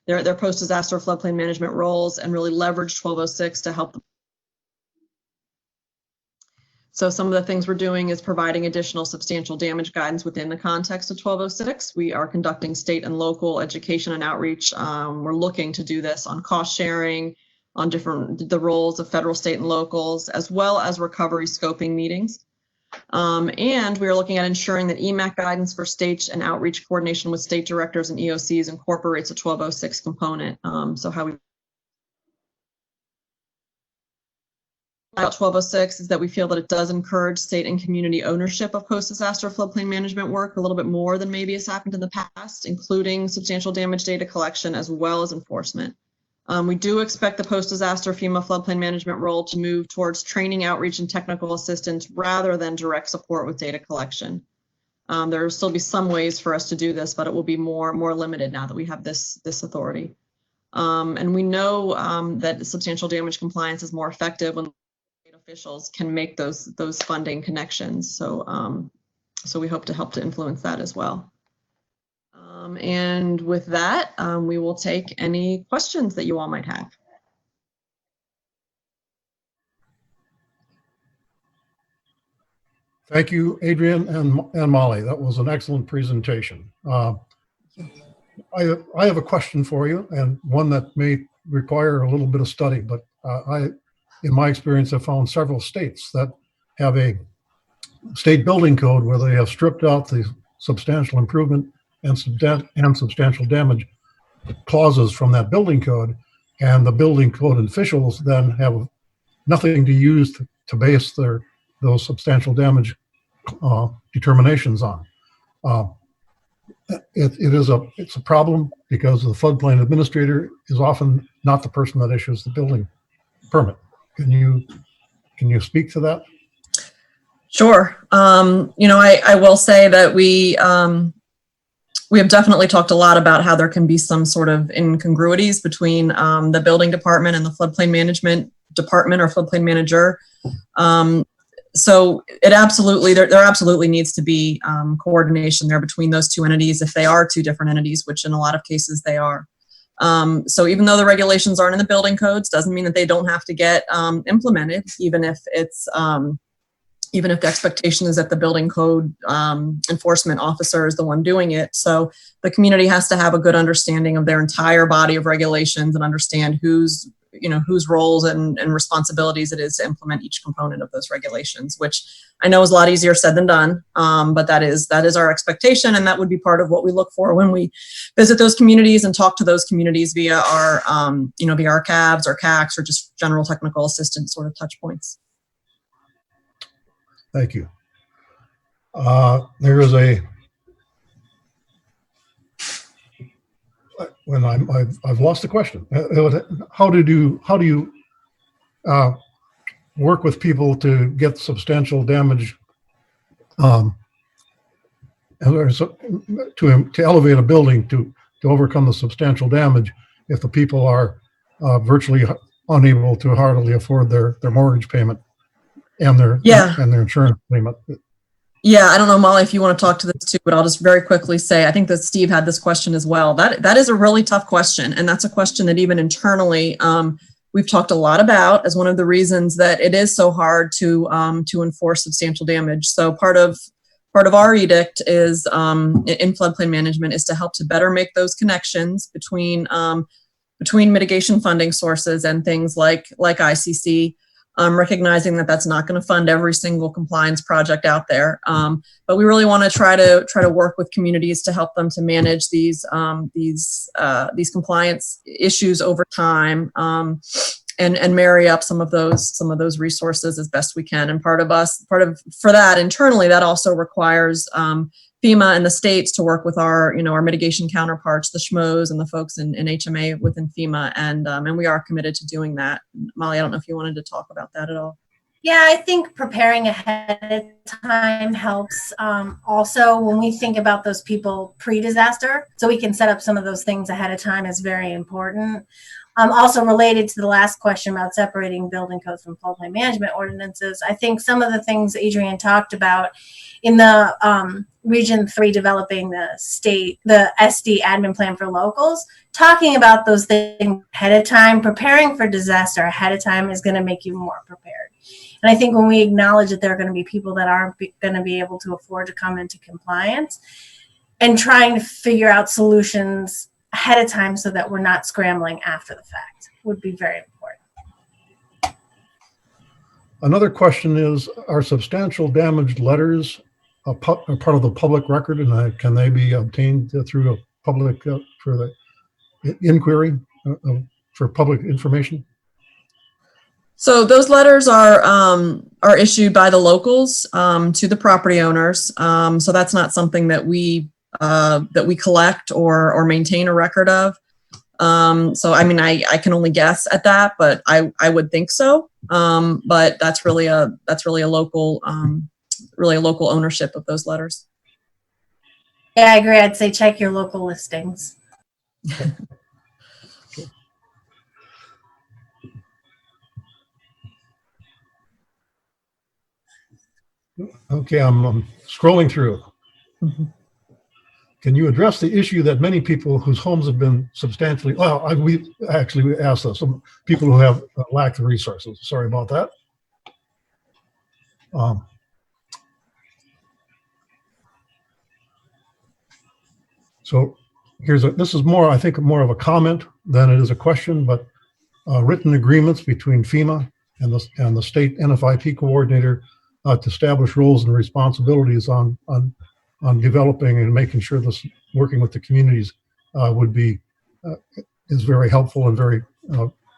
their post-disaster floodplain management roles and really leverage 1206 to help them. So some of the things we're doing is providing additional substantial damage guidance within the context of 1206. We are conducting state and local education and outreach. We're looking to do this on cost sharing, on the roles of federal, state, and locals, as well as recovery scoping meetings. And we are looking at ensuring that EMAC guidance for state and outreach coordination with state directors and EOCs incorporates a 1206 component. So how we about 1206 is that we feel that it does encourage state and community ownership of post-disaster floodplain management work a little bit more than maybe has happened in the past, including substantial damage data collection as well as enforcement. We do expect the post-disaster FEMA floodplain management role to move towards training, outreach, and technical assistance rather than direct support with data collection. There will still be some ways for us to do this, but it will be more limited now that we have this authority. And we know that substantial damage compliance is more effective when officials can make those funding connections. So so we hope to help to influence that as well. And with that, we will take any questions that you all might have. Thank you, Adrienne and Molly. That was an excellent presentation. I have a question for you, and one that may require a little bit of study, but in my experience, I've found several states that have a state building code where they have stripped out the substantial improvement and substantial damage clauses from that building code, and the building code officials then have nothing to use to base those substantial damage determinations on. It's a problem because the floodplain administrator is often not the person that issues the building permit. Can you speak to that? Sure. You know, I will say that we have definitely talked a lot about how there can be some sort of incongruities between the building department and the floodplain management department or floodplain manager. So it absolutely, there absolutely needs to be coordination there between those two entities if they are two different entities, which in a lot of cases they are. So even though the regulations aren't in the building codes, doesn't mean that they don't have to get implemented, even if the expectation is that the building code enforcement officer is the one doing it. So the community has to have a good understanding of their entire body of regulations and understand who's whose roles and responsibilities it is to implement each component of those regulations, which I know is a lot easier said than done. But that is our expectation, and that would be part of what we look for when we visit those communities and talk to those communities via our, via our CABs or CACs or just general technical assistance sort of touch points. Thank you. There is I've lost the question. How do you work with people to get substantial damage, to elevate a building to overcome the substantial damage if the people are virtually unable to hardly afford their mortgage payment and their insurance payment? Yeah, I don't know, Molly, if you want to talk to this too, but I'll just very quickly say, I think that Steve had this question as well. That is a really tough question. And that's a question that even internally, we've talked a lot about as one of the reasons that it is so hard to enforce substantial damage. So part of our edict is in floodplain management is to help to better make those connections between mitigation funding sources and things like ICC. Recognizing that that's not going to fund every single compliance project out there, but we really want to try to work with communities to help them to manage these compliance issues over time, and marry up some of those resources as best we can. And for that internally, that also requires FEMA and the states to work with our mitigation counterparts, the SHMOs and the folks in HMA within FEMA, and we are committed to doing that. Molly, I don't know if you wanted to talk about that at all. Yeah, I think preparing ahead of time helps. Also, when we think about those people pre-disaster, so we can set up some of those things ahead of time is very important. Also related to the last question about separating building codes from floodplain management ordinances, I think some of the things Adrienne talked about in the Region 3 developing the SD admin plan for locals, talking about those things ahead of time, preparing for disaster ahead of time is going to make you more prepared. And I think when we acknowledge that there are going to be people that aren't going to be able to afford to come into compliance, and trying to figure out solutions ahead of time so that we're not scrambling after the fact would be very important. Another question is, are substantial damage letters a part of the public record, and can they be obtained through a public for the inquiry for public information? So those letters are issued by the locals to the property owners. So that's not something that we collect or maintain a record of. So I mean, I can only guess at that, but I would think so. But that's really a local ownership of those letters. Yeah, I agree. I'd say check your local listings. Okay, I'm scrolling through. Mm-hmm. Can you address the issue that many people whose homes have been substantially, we asked this, some people who have lack of resources. Sorry about that. So this is more, I think, more of a comment than it is a question, but written agreements between FEMA and the state NFIP coordinator to establish roles and responsibilities on developing and making sure this working with the communities is very helpful and very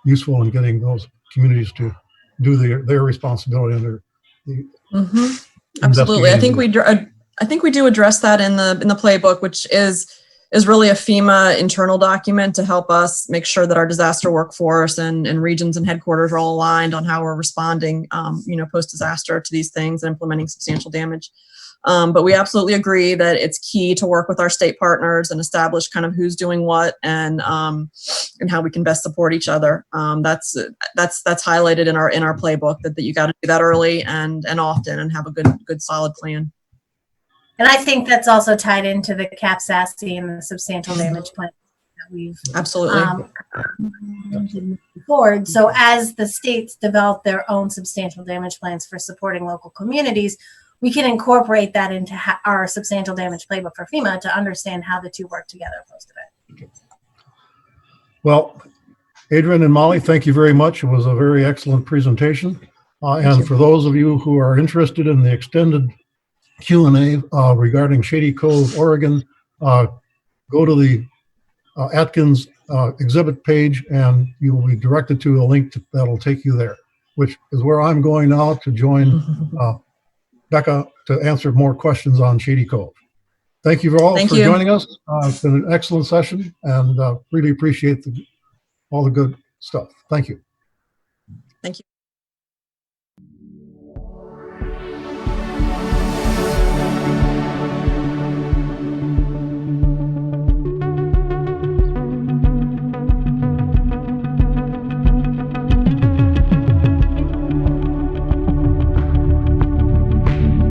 useful in getting those communities to do their responsibility under the Absolutely. I think we do address that in the playbook, which is really a FEMA internal document to help us make sure that our disaster workforce and regions and headquarters are all aligned on how we're responding, post-disaster to these things and implementing substantial damage. But we absolutely agree that it's key to work with our state partners and establish kind of who's doing what and how we can best support each other. That's highlighted in our playbook that you got to do that early and often and have a good solid plan. And I think that's also tied into the CAPSASI and the substantial damage plan that we've absolutely moved forward. So as the states develop their own substantial damage plans for supporting local communities, we can incorporate that into our substantial damage playbook for FEMA to understand how the two work together post-event. Well, Adrienne and Molly, thank you very much. It was a very excellent presentation. And for those of you who are interested in the extended Q&A regarding Shady Cove, Oregon, go to the Atkins exhibit page and you will be directed to a link that'll take you there, which is where I'm going now to join Becca to answer more questions on Shady Cove. Thank you all for joining us. It's been an excellent session and really appreciate all the good stuff. Thank you. Thank you.